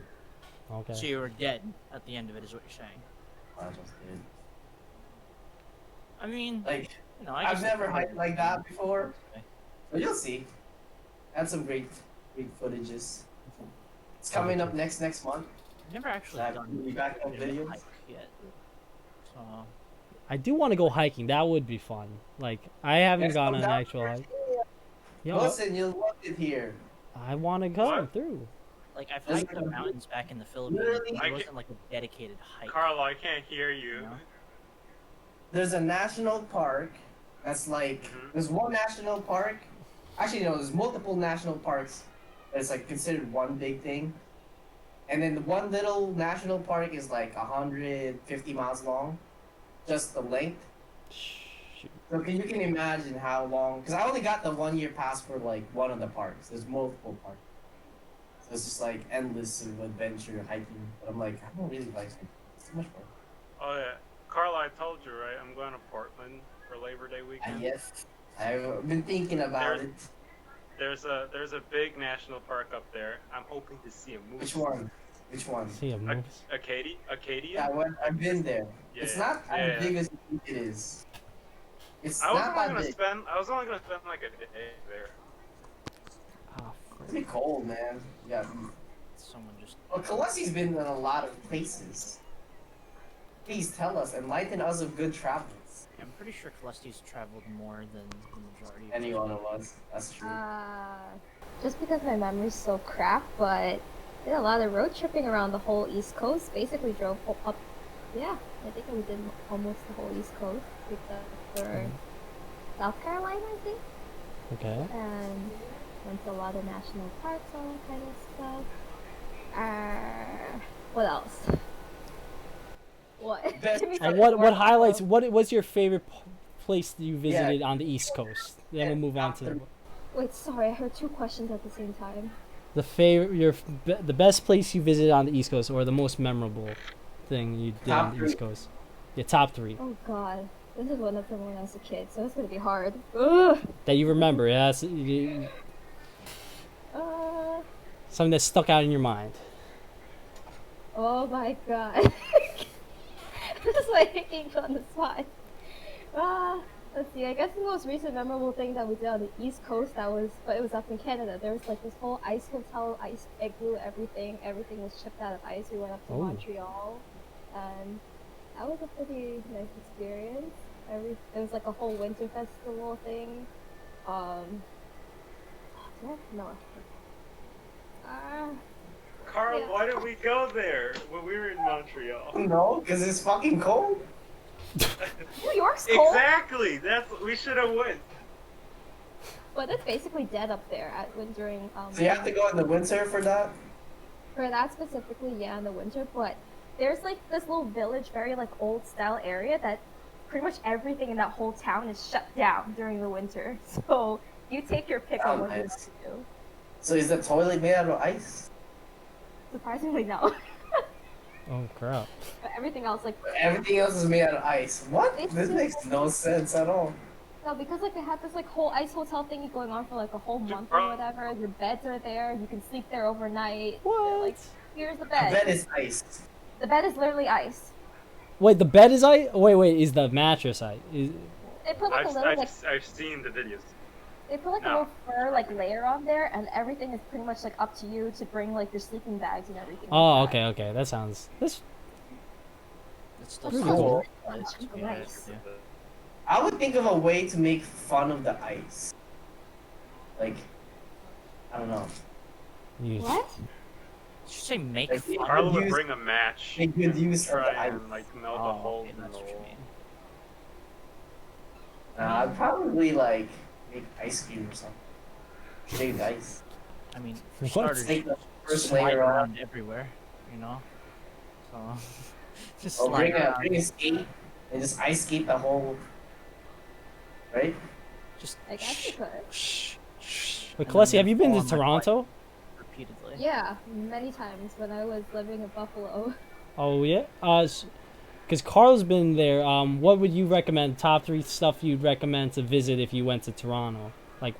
S1: Okay.
S4: So you were dead at the end of it, is what you're saying.
S3: I just did.
S4: I mean,
S3: Like
S4: you know, I
S3: I've
S4: guess
S3: never
S4: it's
S3: hiked like that before,
S4: Okay.
S3: but you'll see. Had some great footages. It's coming up next month.
S4: I've never actually
S3: That-
S4: done
S3: we back up
S4: a
S3: videos?
S4: hike yet. So
S1: I do want to go hiking. That would be fun. Like I haven't
S3: Yes,
S1: gone
S3: come
S1: on an
S3: down
S1: actual
S3: here.
S1: hike. Yeah,
S3: Listen, you'll love it here.
S1: I want to come
S2: What?
S1: through.
S4: like I've
S3: There's
S4: hiked the
S3: like a-
S4: mountains back in the Philippines.
S3: Literally-
S4: It wasn't like a dedicated hike.
S2: Carlo, I can't hear you.
S4: No.
S3: There's a national park that's like
S2: Mhm.
S3: there's one national park. Actually, no, there's multiple national parks. That's like considered one big thing. And then the one little national park is like 150 miles long, just the length.
S1: shoot.
S3: So you can imagine how long? Because I only got the 1 year pass for like one of the parks. There's multiple parks, so it's just like endless of adventure hiking. But I'm like, I don't really like hiking. It's too much work.
S2: Oh yeah, Carla, I told you right. I'm going to Portland for Labor Day weekend.
S3: Yes, I've been thinking about it.
S2: There's a big national park up there. I'm hoping to see a moose.
S3: Which one? Which one?
S1: See a moose.
S2: Acadia?
S3: Yeah, I've been there.
S2: Yeah,
S3: It's not
S2: yeah,
S3: as
S2: yeah.
S3: big as you think it is. It's
S2: I was
S3: not
S2: only
S3: that
S2: gonna
S3: big.
S2: spend. I was only gonna spend like a day there.
S1: Oh,
S3: It's pretty cold, man. Yeah.
S4: Someone just.
S3: Well, Kalesi's been in a lot of places. Please tell us, enlighten us of good travels.
S4: I'm pretty sure Calesty's traveled more than the majority.
S3: Any one of us. That's true.
S5: Just because my memory's so crap, but did a lot of road tripping around the whole East Coast. Basically drove up. Yeah, I think we did almost the whole East Coast except for South Carolina, I think.
S1: okay.
S5: And went to a lot of national parks, all that kind of stuff. What else? What?
S3: Best-
S5: Give me
S1: And
S5: something
S1: what
S5: more
S1: highlights?
S5: helpful.
S1: What's your favorite place that you visited on the East Coast? Then we'll move on to the,
S5: Wait, sorry, I heard two questions at the same time.
S1: the best place you visited on the East Coast, or the most memorable thing you did
S3: Top
S1: on the
S3: three.
S1: East Coast. Your top 3
S5: Oh god, this is one of them when I was a kid, so it's gonna be hard. Ugh.
S1: that you remember. Yeah,
S5: Uh,
S1: something that stuck out in your mind.
S5: oh my god. This is like thinking on the spot. Let's see, I guess the most recent memorable thing that we did on the East Coast, but it was up in Canada. There was like this whole ice hotel, ice igloo, everything was shipped out of ice. We went up to
S1: Oh.
S5: Montreal, and that was a pretty nice experience. It was like a whole winter festival thing. No.
S2: Carl,
S5: Yeah.
S2: why did we go there when we were in Montreal?
S3: No, because it's fucking cold.
S5: New York's cold,
S2: Exactly. We should have went.
S5: but it's basically dead up there during
S3: So you have to go in the winter for that?
S5: For that specifically, yeah, in the winter, but there's like this little village, very like old style area that pretty much everything in that whole town is shut down during the winter. So you take your pick on
S3: Oh,
S5: what you want
S3: nice.
S5: to do.
S3: So is the toilet made out of ice?
S5: Surprisingly, no.
S1: Oh crap!
S5: But everything else, like,
S3: Everything else is made out of ice. What?
S5: It's
S3: This
S5: just-
S3: makes no sense at all.
S5: no, because like they had this like whole ice hotel thingy going on for like a whole month or whatever. Your beds are there. You can sleep there overnight. They're
S1: What?
S5: like, here's the
S3: The
S5: bed.
S3: bed is ice.
S5: The bed is literally ice.
S1: Wait, the bed is ice. Wait, is the mattress ice? Is...
S5: They put like a little like
S2: I've seen the videos.
S5: they put like a
S2: No.
S5: little fur like layer on there, and everything is pretty much like up to you to bring like your sleeping bags and everything.
S1: Oh,
S5: like that.
S1: okay. That sounds. This.
S4: It's still
S5: That's
S3: cool.
S4: It's
S5: That's
S4: pretty
S5: nice.
S4: yeah.
S3: I would think of a way to make fun of the ice. Like, I don't know.
S1: You...
S5: What?
S4: Did you say make
S3: Like,
S4: fun?
S2: Carla would
S3: use-
S2: bring a match.
S3: Make good use of
S2: Try
S3: the ice.
S2: and like melt a
S4: Oh,
S2: hole
S4: okay,
S2: in the
S4: that's what you
S2: wall.
S4: mean.
S3: I'd probably like make ice cream or something. Shaved ice.
S4: I mean, for
S1: What?
S4: starters,
S3: Take the first
S4: slide
S3: layer off.
S4: around everywhere, you know. So just
S3: Or
S4: slide around.
S3: bring a skate and just ice skate the whole. Right?
S4: Just
S5: I guess you could.
S1: Wait,
S4: and
S1: Kalesi,
S4: then
S1: have you been
S4: fall
S1: to
S4: on my
S1: Toronto?
S4: bike repeatedly?
S5: Yeah, many times when I was living in Buffalo.
S1: Oh yeah. Because Carl's been there. What would you recommend? Top 3 stuff you'd recommend to visit if you went to Toronto? Like,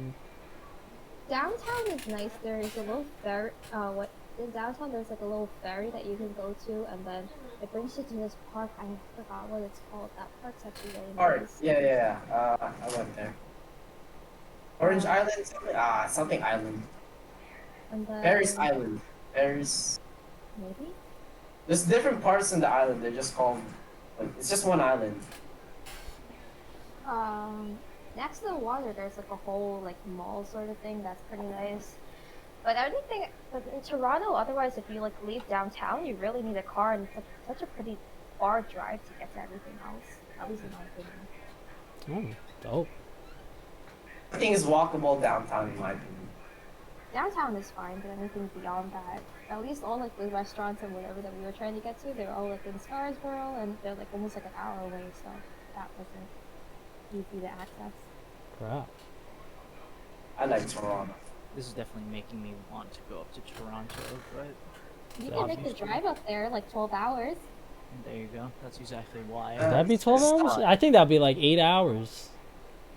S5: Downtown is nice. There is a little ferry. In downtown there's like a little ferry that you can go to, and then it brings you to this park. I forgot what it's called. That park's actually really
S3: Alright.
S5: nice.
S3: Yeah. I went there. Orange Island? Something island.
S5: And then
S3: Paris Island. Paris.
S5: maybe.
S3: There's different parts in the island. They're just called. Like, it's just one island.
S5: Next to the water, there's like a whole like mall sort of thing that's pretty nice. But in Toronto, otherwise, if you like leave downtown, you really need a car, and it's such a pretty far drive to get to everything else. At least in my opinion.
S1: oh, dope.
S3: Everything is walkable downtown, in my opinion.
S5: Downtown is fine, but anything beyond that, at least all like the restaurants and whatever that we were trying to get to, they're all like in Scarsborough, and they're like almost like an hour away. So that wasn't easy to access.
S1: Crap.
S3: I like Toronto.
S4: This is definitely making me want to go up to Toronto, but
S5: You
S1: Yeah.
S5: can make the drive up there like 12 hours.
S4: there you go. That's exactly why.
S3: Uh,
S1: Would that be 12
S3: It's
S1: hours?
S3: not.
S1: I think that'd be like 8 hours.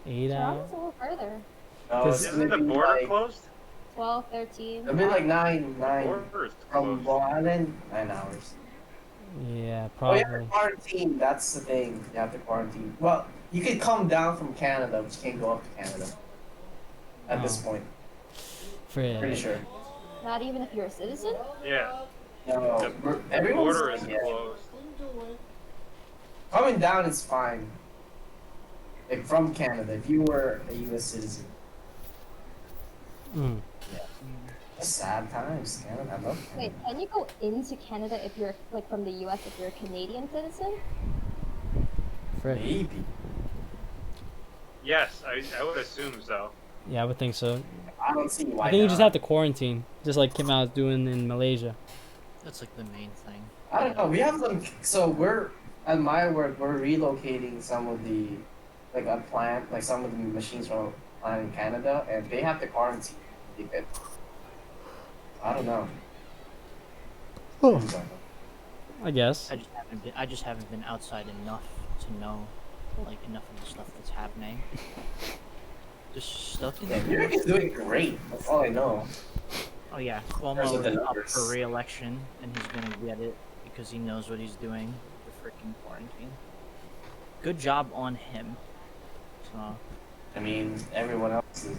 S1: 8 hours?
S5: Toronto's a little further.
S3: No,
S1: Cause-
S3: it's
S6: Isn't
S3: gonna
S6: the
S3: be
S6: border
S3: like,
S6: closed?
S5: 12, 13.
S3: it'll be like nine
S6: Border is
S3: from
S6: closed.
S3: Long Island, 9 hours.
S1: Yeah,
S3: Oh, you have
S1: probably.
S3: to quarantine. That's the thing. You have to quarantine. Well, you could come down from Canada, but you can't go up to Canada. At this
S1: Oh.
S3: point, pretty
S1: Frig.
S3: sure.
S5: Not even if you're a citizen?
S6: Yeah,
S3: No,
S6: the
S3: everyone's
S6: border is
S3: yeah.
S6: closed.
S3: Coming down is fine. Like from Canada, if you were a U.S. citizen.
S1: Mm.
S3: Sad times, Canada. I love
S5: Wait,
S3: Canada.
S5: can you go into Canada if you're like from the US if you're a Canadian citizen?
S1: Frig.
S3: Maybe.
S6: Yes, I would assume so.
S1: Yeah, I would think so.
S3: I don't see why.
S1: I think you just
S3: not.
S1: have to quarantine, just like Kim Al is doing in Malaysia.
S4: That's like the main thing.
S3: I don't know. We have them. So we're at my work. We're relocating some of the, like a plant, like some of the machines from a plant in Canada, and they have to quarantine. I don't know.
S1: I guess.
S4: I just haven't been outside enough to know like enough of the stuff that's happening. Just stuck in
S3: Yeah,
S4: the
S3: New York is doing great. That's all I know.
S4: Oh yeah,
S3: There's
S4: Cuomo
S3: the
S4: is up
S3: numbers.
S4: for re-election, and he's gonna get it because he knows what he's doing with the freaking quarantine. Good job on him. So
S3: I mean, everyone else is.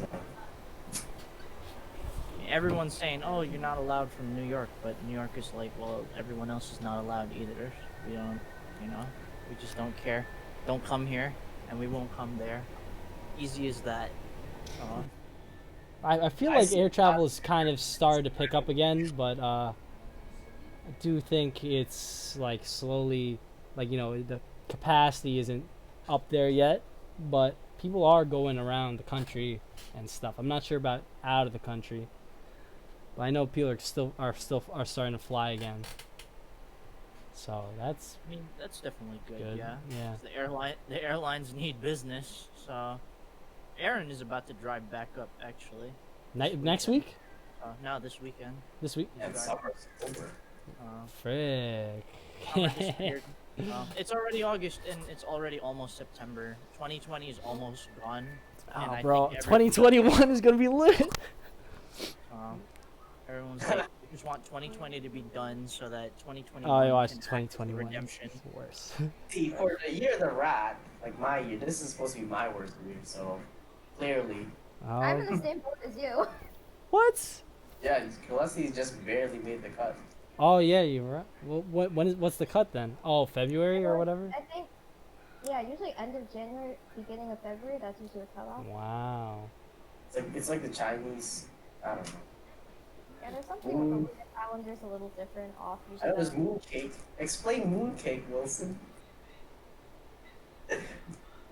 S4: everyone's saying, "Oh, you're not allowed from New York," but New York is like, "Well, everyone else is not allowed either. We don't, we just don't care. Don't come here, and we won't come there. Easy as that."
S1: I feel
S3: I
S1: like
S3: see
S1: air travel is kind of started to pick up again, but I do think it's like slowly, like the capacity isn't up there yet, but people are going around the country and stuff. I'm not sure about out of the country, but I know people are starting to fly again. So that's
S4: I mean, that's definitely good.
S1: good.
S4: Yeah.
S1: Yeah.
S4: 'Cause the airlines need business, so Aaron is about to drive back up actually.
S1: Next week?
S4: No, this weekend.
S1: This week?
S3: And summer's over.
S1: Frick.
S4: Summer disappeared. It's already August and it's already almost September. 2020 is almost gone. And
S1: Oh,
S4: I
S1: bro,
S4: think
S1: 2021 is gonna be lit.
S4: everyone's like, we just want 2020 to be done so that 2021
S1: Oh, I watched
S4: can act as the
S1: 2021.
S4: redemption.
S1: It's worse.
S3: See, for the year of the rat, like my year, this is supposed to be my worst year, so clearly,
S5: I'm in
S1: Oh,
S5: the same boat as you.
S1: what?
S3: yeah, Gillespie's just barely made the cut.
S1: Oh yeah, you're right. Well, what's the cut then? Oh, February or whatever.
S5: I think, yeah, usually end of January, beginning of February, that's usually a cutoff.
S1: Wow.
S3: It's like the Chinese. I don't know.
S5: Yeah, there's something with the lunar calendar's a little different off
S3: I
S5: usually.
S3: know there's mooncake. Explain mooncake, Wilson.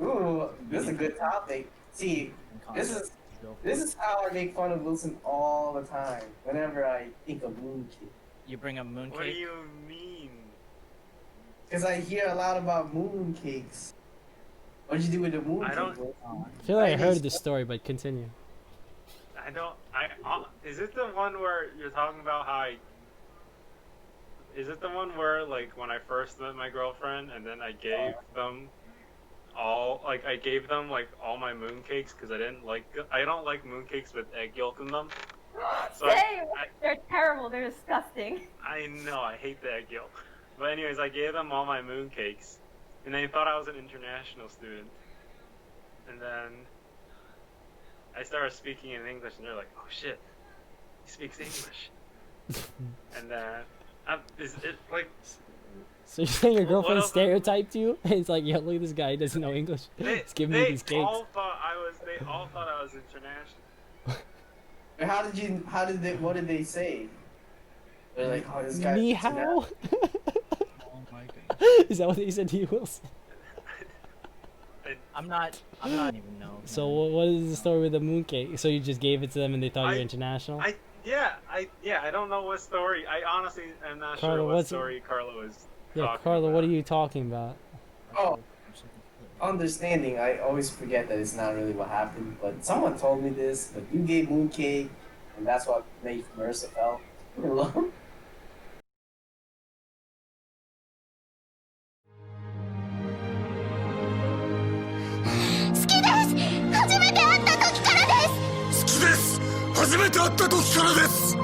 S3: Ooh, this is a good topic. See,
S4: And
S3: this
S4: concept.
S3: is
S4: Go for
S3: this
S4: it.
S3: is how I make fun of Wilson all the time. Whenever I think of mooncake,
S4: You bring up mooncake.
S6: What do you mean?
S3: because I hear a lot about mooncakes. What'd you do with the mooncake?
S6: don't-
S3: Wilson?
S1: I feel like I heard this story, but continue.
S6: I don't. Is it the one where you're talking about how I? Is it the one where like when I first met my girlfriend and then I gave them all like all my mooncakes because I don't like mooncakes with egg yolk in them. So
S5: Same!
S6: I-
S5: They're terrible, they're disgusting.
S6: I know I hate the egg yolk, but anyways, I gave them all my mooncakes, and they thought I was an international student, and then I started speaking in English, and they're like, "Oh shit, he speaks English," and then is it like
S1: So you're saying your
S6: What
S1: girlfriend
S6: else?
S1: stereotyped you? It's like, yo, look at this guy. He doesn't know English.
S6: they,
S1: He's giving me
S6: they
S1: these cakes.
S6: all thought I was international.
S3: What did they say? They're like, oh, this guy.
S1: Ni hao?
S4: Oh my god.
S1: Is that what they said to you, Wilson?
S4: I'm not even know.
S1: So
S4: man.
S1: what is the story with the mooncake? So you just gave it to them and they thought you
S6: I-
S1: were international?
S6: I don't know what story. I honestly am not
S1: Carlo,
S6: sure what
S1: what's-
S6: story Carlo is
S1: Yeah,
S6: talking
S1: Carla,
S6: about.
S1: what are you talking about?
S3: Oh. understanding, I always forget that it's not really what happened. But someone told me this. But you gave mooncake, and that's what made Marissa fell. Hello?
S7: 好きです初めて会った時からです好きです初めて会った時からです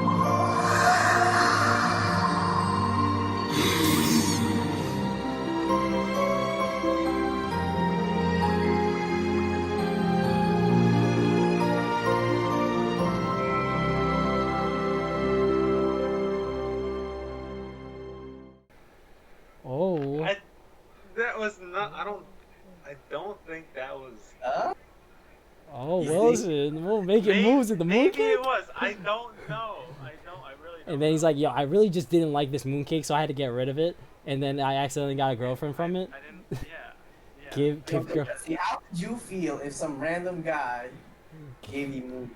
S1: Oh.
S6: That was not. I don't think that was.
S1: Oh,
S3: You
S1: Wilson. We'll make it moves with the
S6: Maybe
S1: mooncake.
S6: it was. I don't know. I really don't.
S1: And then he's like, yo, I really just didn't like this mooncake, so I had to get rid of it. And then I accidentally got a girlfriend from it.
S6: I didn't. Yeah.
S1: Give girl.
S3: See, how would you feel if some random guy gave you mooncake?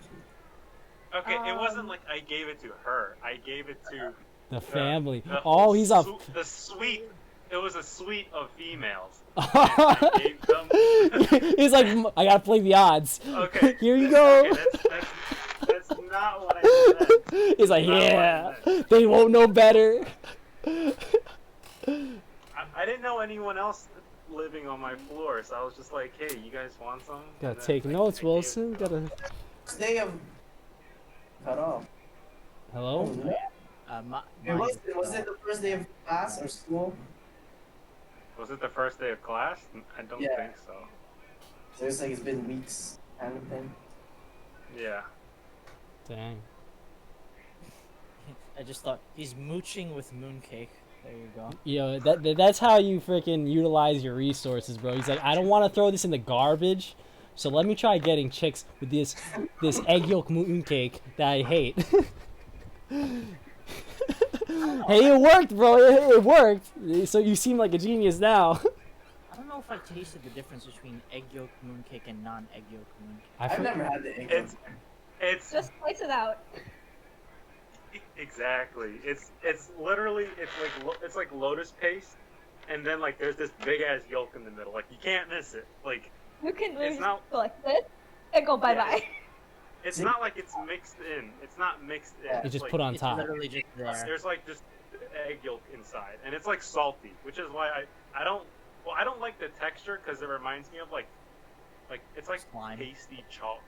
S6: Okay, it wasn't like I gave it to her. I gave it to
S1: The family.
S6: the
S1: Oh,
S6: whole
S1: he's a.
S6: the suite. It was a suite of females. And I gave them.
S1: He's like, I gotta play the odds.
S6: Okay.
S1: Here you go.
S6: Okay, that's not what I meant.
S1: He's like,
S6: Not what I
S1: yeah,
S6: meant.
S1: they won't know better.
S6: I didn't know anyone else living on my floor, so I was just like, hey, you guys want some?
S1: Gotta
S6: And then
S1: take
S6: I
S1: notes,
S6: gave it
S1: Wilson.
S6: to them.
S1: Gotta.
S3: First day of cut off.
S1: Hello.
S3: Was it the first day of class or school?
S6: Was it the first day of class? I don't
S3: Yeah.
S6: think so.
S3: So it's like it's been weeks kind of thing.
S6: Yeah.
S1: Dang.
S4: I just thought he's mooching with mooncake. There you go.
S1: Yo, that's how you freaking utilize your resources, bro. He's like, I don't want to throw this in the garbage, so let me try getting chicks with this egg yolk mooncake that I hate. Hey, it worked, bro. It worked. So you seem like a genius now.
S4: I don't know if I tasted the difference between egg yolk mooncake and non-egg yolk mooncake.
S3: I've never had the egg.
S6: It's
S5: Just slice it out.
S6: exactly. It's literally it's like lotus paste, and then like there's this big ass yolk in the middle. Like you can't miss it. Like
S5: You can
S6: It's
S5: literally
S6: not-
S5: go like this and go bye bye.
S6: it's not like it's mixed in. It's not mixed in.
S3: Yeah.
S1: You just
S6: like,
S1: put on
S4: It's
S1: top.
S4: literally just there.
S6: There's like just egg yolk inside, and it's like salty, which is why I don't like the texture because it reminds me of like it's like
S4: Slime.
S6: pasty chalk.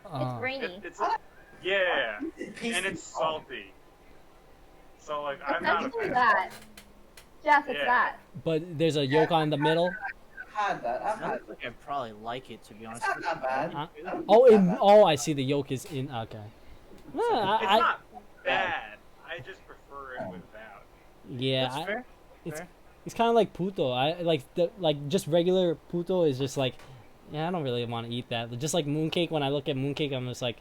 S5: It's grainy.
S6: It's like, yeah,
S3: Pasty
S6: and it's
S3: chalk.
S6: salty. So like
S5: It's
S6: I'm not a
S5: actually
S6: fan.
S5: that. Jeff, it's
S6: Yeah.
S5: that.
S1: But there's a yolk on the middle.
S3: I've had that. I've
S4: I
S3: had
S4: don't think I'd probably like it, to be
S3: It's
S4: honest.
S3: not that bad.
S1: Uh,
S3: I don't
S1: Oh,
S3: think
S1: in,
S3: that bad.
S1: oh, I see. The yolk is in. Okay. Yeah,
S6: It's
S1: I,
S6: not bad. I just prefer it without.
S1: yeah.
S4: That's fair.
S1: it's-
S4: Fair.
S1: It's kind of like puto. I like just regular puto is just like, yeah, I don't really want to eat that. Just like mooncake. When I look at mooncake, I'm just like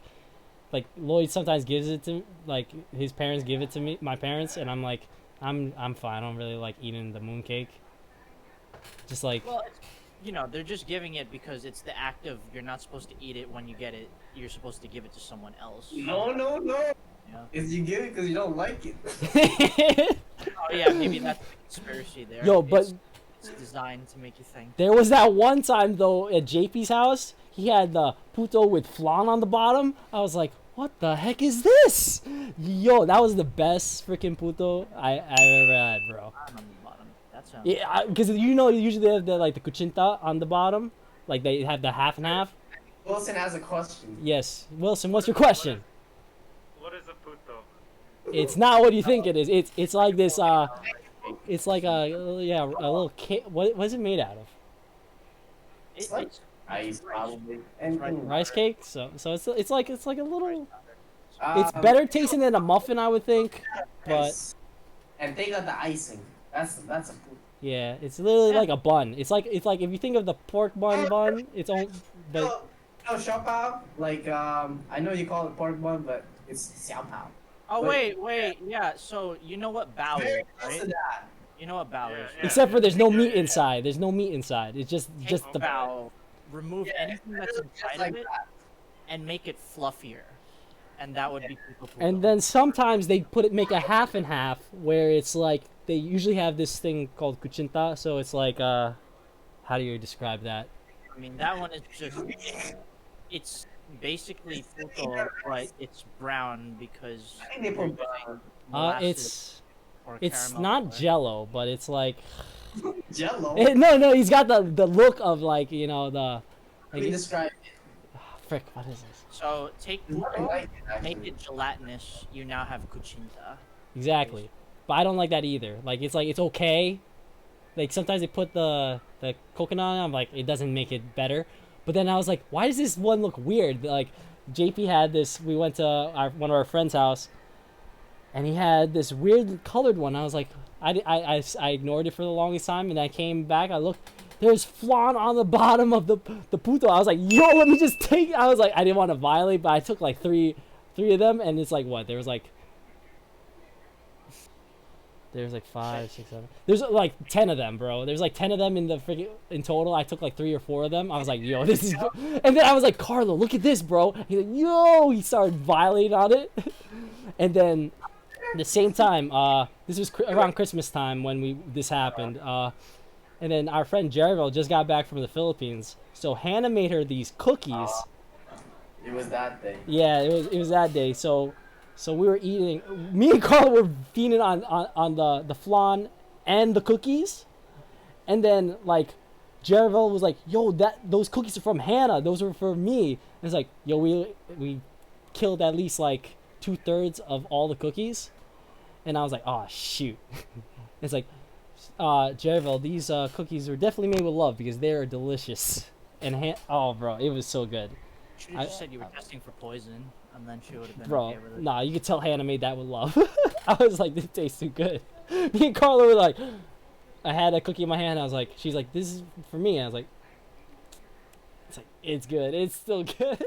S1: Lloyd sometimes gives it to like his parents give it to me, my parents, and I'm like, I'm fine. I don't really like eating the mooncake. Just like
S4: Well, they're just giving it because it's the act of you're not supposed to eat it when you get it. You're supposed to give it to someone else.
S3: No.
S4: Yeah.
S3: Is you give it because you don't like it.
S4: Oh yeah, maybe that's the conspiracy there.
S1: Yo, but
S4: it's designed to make you think.
S1: there was that one time though at JP's house. He had the puto with flan on the bottom. I was like, what the heck is this? Yo, that was the best freaking puto I've ever had, bro.
S4: On the bottom. That sounds.
S1: Yeah, because usually they have the like the cuchinta on the bottom, like they have the half and half.
S3: Wilson has a question.
S1: Yes, Wilson, what's your question?
S6: What is a puto?
S1: It's not what you think it is. It's like this. It's like a little cake. What is it made out of?
S3: It's like ice, probably. And
S1: Rice cake. So it's like a little.
S3: um,
S1: It's better tasting than a muffin, I would think. But
S3: ice. And they got the icing. That's a food.
S1: yeah, it's literally like a bun. It's like if you think of the pork bun, it's all. But
S3: No, xiao pao. Like I know you call it pork bun, but it's xiao pao.
S4: Oh
S3: Wait.
S4: wait, yeah. So you know what bao is,
S3: Very close
S4: right?
S3: to that.
S4: You know what bao
S6: Yeah,
S4: is.
S6: yeah.
S1: except for there's no meat inside. There's no meat inside. It's just
S4: Take
S1: the.
S4: bao, remove
S3: Yeah,
S4: anything that's
S3: Just
S4: inside
S3: like
S4: of it,
S3: that.
S4: and make it fluffier, and that would be people.
S1: And then sometimes they make a half and half where it's like they usually have this thing called cuchinta, so it's like How do you describe that?
S4: I mean, that one is just. It's basically puto, but it's brown because.
S3: I think they put brown.
S1: It's
S4: caramel
S1: not
S4: color.
S1: Jello, but it's like
S3: Jello.
S1: no. He's got the look of like the
S3: Let
S1: like
S3: me describe it.
S1: frick. What is this?
S4: So take
S3: It's nothing
S4: puto,
S3: like it, actually.
S4: make it gelatinous. You now have cuchinta.
S1: Exactly, but I don't like that either. Like it's okay. Like sometimes they put the coconut on. I'm like it doesn't make it better. But then I was like, why does this one look weird? Like JP had this. We went to one of our friends' house, and he had this weird colored one. I was like, I ignored it for the longest time, and I came back. I looked. There's flan on the bottom of the puto. I was like, yo, let me just take it. I was like, I didn't want to violate, but I took like three of them, and it's like what? There's like 5, 6, 7. There's like 10 of them, bro. There's like 10 of them in the freaking in total. I took like 3 or 4 of them. I was like, yo, this is. And then I was like, Carlo, look at this, bro. He's like, yo. He started violating on it, and then at the same time, this was around Christmas time when this happened. And then our friend Jerville just got back from the Philippines, so Hannah made her these cookies.
S3: It was that day.
S1: Yeah, it was that day. So we were eating. Me and Carl were feeding on the flan and the cookies, and then like Jerville was like, "Yo, those cookies are from Hannah. Those were for me." And it's like, "Yo, we killed at least like 2/3 of all the cookies," and I was like, "Oh shoot!" It's like, Jerville, these cookies were definitely made with love because they are delicious. And oh, bro, it was so good.
S4: Should have just said you were testing for poison, and then she would have been
S1: Bro,
S4: okay with it.
S1: nah, you could tell Hannah made that with love. I was like, this tastes too good. Me and Carla were like, I had a cookie in my hand. I was like, she's like, this is for me. I was like, it's good. It's still good.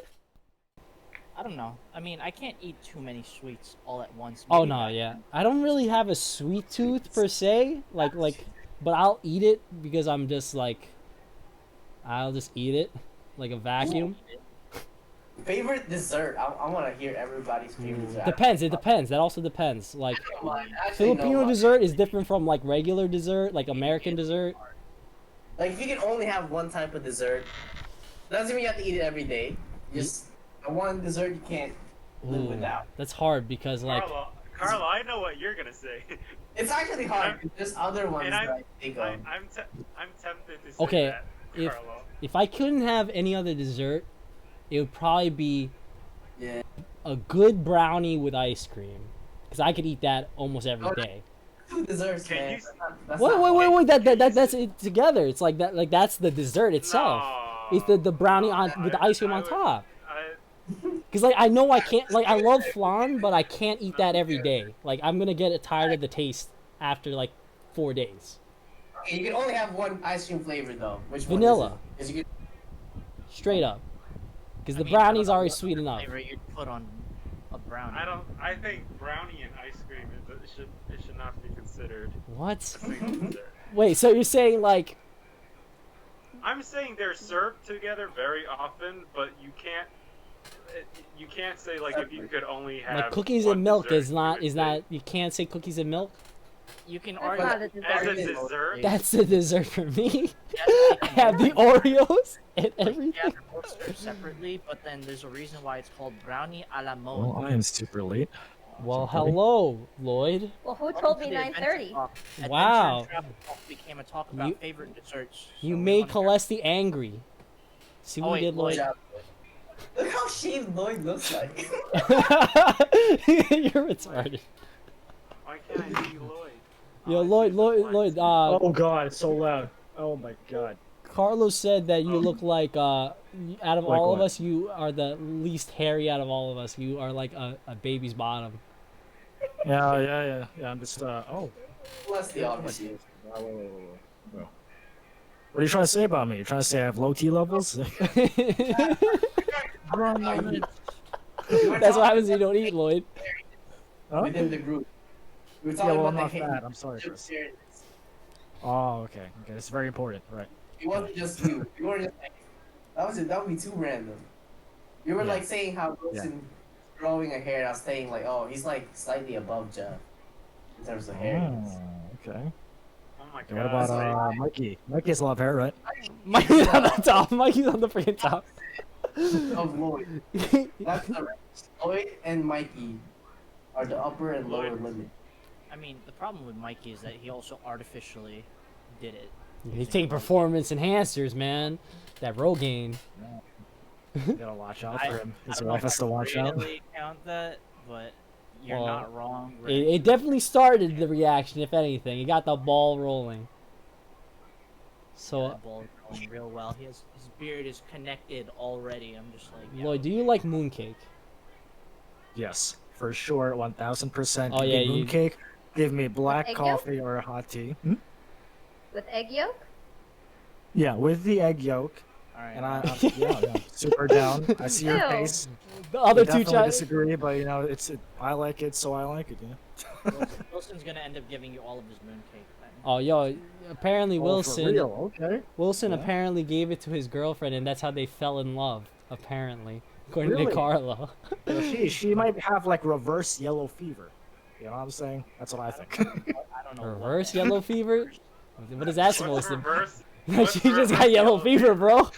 S4: I don't know. I mean, I can't eat too many sweets all at once.
S1: Oh
S4: Maybe
S1: no,
S4: I
S1: yeah.
S4: can.
S1: I don't really have a sweet tooth per se. But I'll eat it because I'm just like, I'll just eat it like a vacuum.
S3: Favorite dessert? I want to hear everybody's favorite dessert.
S1: Depends. It depends. That also depends. Like
S3: Actually, no,
S1: Filipino
S3: mine.
S1: dessert is different from like regular dessert, like American dessert.
S3: Like if you can only have one type of dessert, doesn't mean you have to eat it every day. Just one dessert you can't live
S1: Ooh,
S3: without.
S1: that's hard because like
S6: Carlo, I know what you're gonna say.
S3: It's actually hard. There's other ones
S6: and
S3: that I think of.
S6: I'm tempted to say
S1: Okay,
S6: that,
S1: if
S6: Carlo.
S1: if I couldn't have any other dessert, it would probably be
S3: Yeah.
S1: a good brownie with ice cream, because I could eat that almost every
S3: Oh,
S1: day.
S3: Two desserts,
S6: Can
S3: man.
S6: you-
S3: That's
S1: Wait,
S3: not
S1: wait, wait,
S3: hard.
S1: wait! That's it together. It's like that. Like that's the dessert itself.
S6: No,
S1: It's the brownie on with the ice cream
S6: I
S1: on
S6: would-
S1: top.
S6: I-
S1: Cause like I know I can't. Like I love flan, but I can't eat that every day. Like I'm gonna get tired of the taste after like 4 days.
S3: Okay, you can only have one ice cream flavor though. Which
S1: Vanilla.
S3: one is it? 'Cause you
S1: Straight up. Because
S4: I
S1: the
S4: mean, I don't
S1: brownie's
S4: know
S1: already
S4: what
S1: sweet enough.
S4: Flavor you'd put on a brownie.
S6: I think brownie and ice cream it should not be considered
S1: What?
S6: a single dessert.
S1: Wait, so you're saying like
S6: I'm saying they're served together very often, but you can't say like if you could only have
S1: cookies
S6: one
S1: and milk
S6: dessert,
S1: is
S6: you
S1: not
S6: would
S1: is
S6: say-
S1: not you can't say cookies and milk?
S4: You can
S5: That's
S4: argue
S5: not a
S6: as a
S5: dessert.
S6: dessert.
S1: That's the dessert for me.
S4: Yes,
S1: I have the Oreos and
S4: like,
S1: everything.
S4: yeah, they're both served separately, but then there's a reason why it's called brownie a la mode.
S8: Well, I am super late.
S1: Well,
S8: Sorry.
S1: hello, Lloyd.
S5: Well, who told me
S4: The Adventure
S5: 9:30?
S4: Talk. Adventure
S1: Wow.
S4: and Travel Talk became a talk about
S1: You-
S4: favorite desserts.
S1: You
S4: so we
S1: made
S4: wanna hear-
S1: Kalesti angry. See what
S4: Oh,
S1: you did,
S4: wait,
S1: Lloyd?
S3: Lloyd. Look how shaved Lloyd looks like.
S1: You're retarded.
S6: Why can't I see Lloyd?
S1: Yo,
S6: Oh,
S1: Lloyd,
S6: it's
S1: Lloyd,
S6: just
S1: Lloyd.
S8: Oh god, it's so loud. Oh my god.
S1: Carlos said that you look like out of
S8: Like
S1: all of
S8: what?
S1: us, you are the least hairy out of all of us. You are like a baby's bottom.
S8: Yeah. I'm just oh.
S3: Plus the obvious.
S8: Well. What are you trying to say about me? You're trying to say I have low T levels?
S1: That's what happens when you don't eat, Lloyd.
S8: Huh?
S3: Within the group. We were
S8: Yeah,
S3: talking
S8: well, I'm
S3: about
S8: not
S3: the
S8: fat. I'm sorry,
S3: hate-
S8: Chris. Oh, okay. Okay, it's very important, right?
S3: It wasn't just you. You weren't just like, that would be too random. You were
S8: Yeah.
S3: like saying how Wilson growing a hair. I was saying like, oh, he's like slightly above Jeff in terms of hair.
S8: Oh, okay.
S6: my
S8: And what
S6: god.
S8: about Mikey? Mikey has a lot of hair, right?
S1: Mikey's on the top. Mikey's on the freaking top.
S3: Of Lloyd. That's the Lloyd and Mikey are the upper and lower
S6: Lloyd.
S3: limit.
S4: I mean, the problem with Mikey is that he also artificially did it.
S1: He's taking performance enhancers, man. That Rogaine.
S8: You gotta watch out
S4: I-
S8: for him.
S4: I
S8: His
S4: don't know
S8: wife
S4: if
S8: has to
S4: I
S8: watch out.
S4: really count that, but you're
S1: Well,
S4: not wrong.
S1: It, it definitely started the reaction, if anything. It got the ball rolling. So,
S4: That ball is going real well. His beard is connected already. I'm just like, yeah,
S1: Lloyd, do you like mooncake?
S8: Yes, for sure, 1000%.
S1: Oh,
S8: Give
S1: yeah,
S8: me
S1: you-
S8: mooncake. Give me black
S5: egg yolk?
S8: coffee or a hot tea.
S5: With egg yolk?
S8: Yeah, with the egg yolk.
S4: all right.
S8: And I'm yeah, super down. I see your
S5: Ew.
S8: face.
S1: The other
S8: We
S1: two
S8: definitely
S1: chat.
S8: disagree, but you know, I like it, so I like it. You know.
S4: Wilson's gonna end up giving you all of his mooncake. Then.
S1: Oh, yo, apparently
S8: Oh, for
S1: Wilson.
S8: real? Okay.
S1: Wilson
S8: Yeah.
S1: apparently gave it to his girlfriend, and that's how they fell in love. Apparently, according to
S8: Really?
S1: Carlo.
S8: Well, she might have like reverse yellow fever. You know what I'm saying? That's what I think.
S4: I don't know. what
S1: Reverse
S4: that
S1: yellow
S4: is.
S1: fever? What is that
S6: What's
S1: supposed to?
S6: reverse?
S1: She
S6: What's
S1: just got
S6: reverse
S1: yellow
S6: yellow
S1: fever, bro.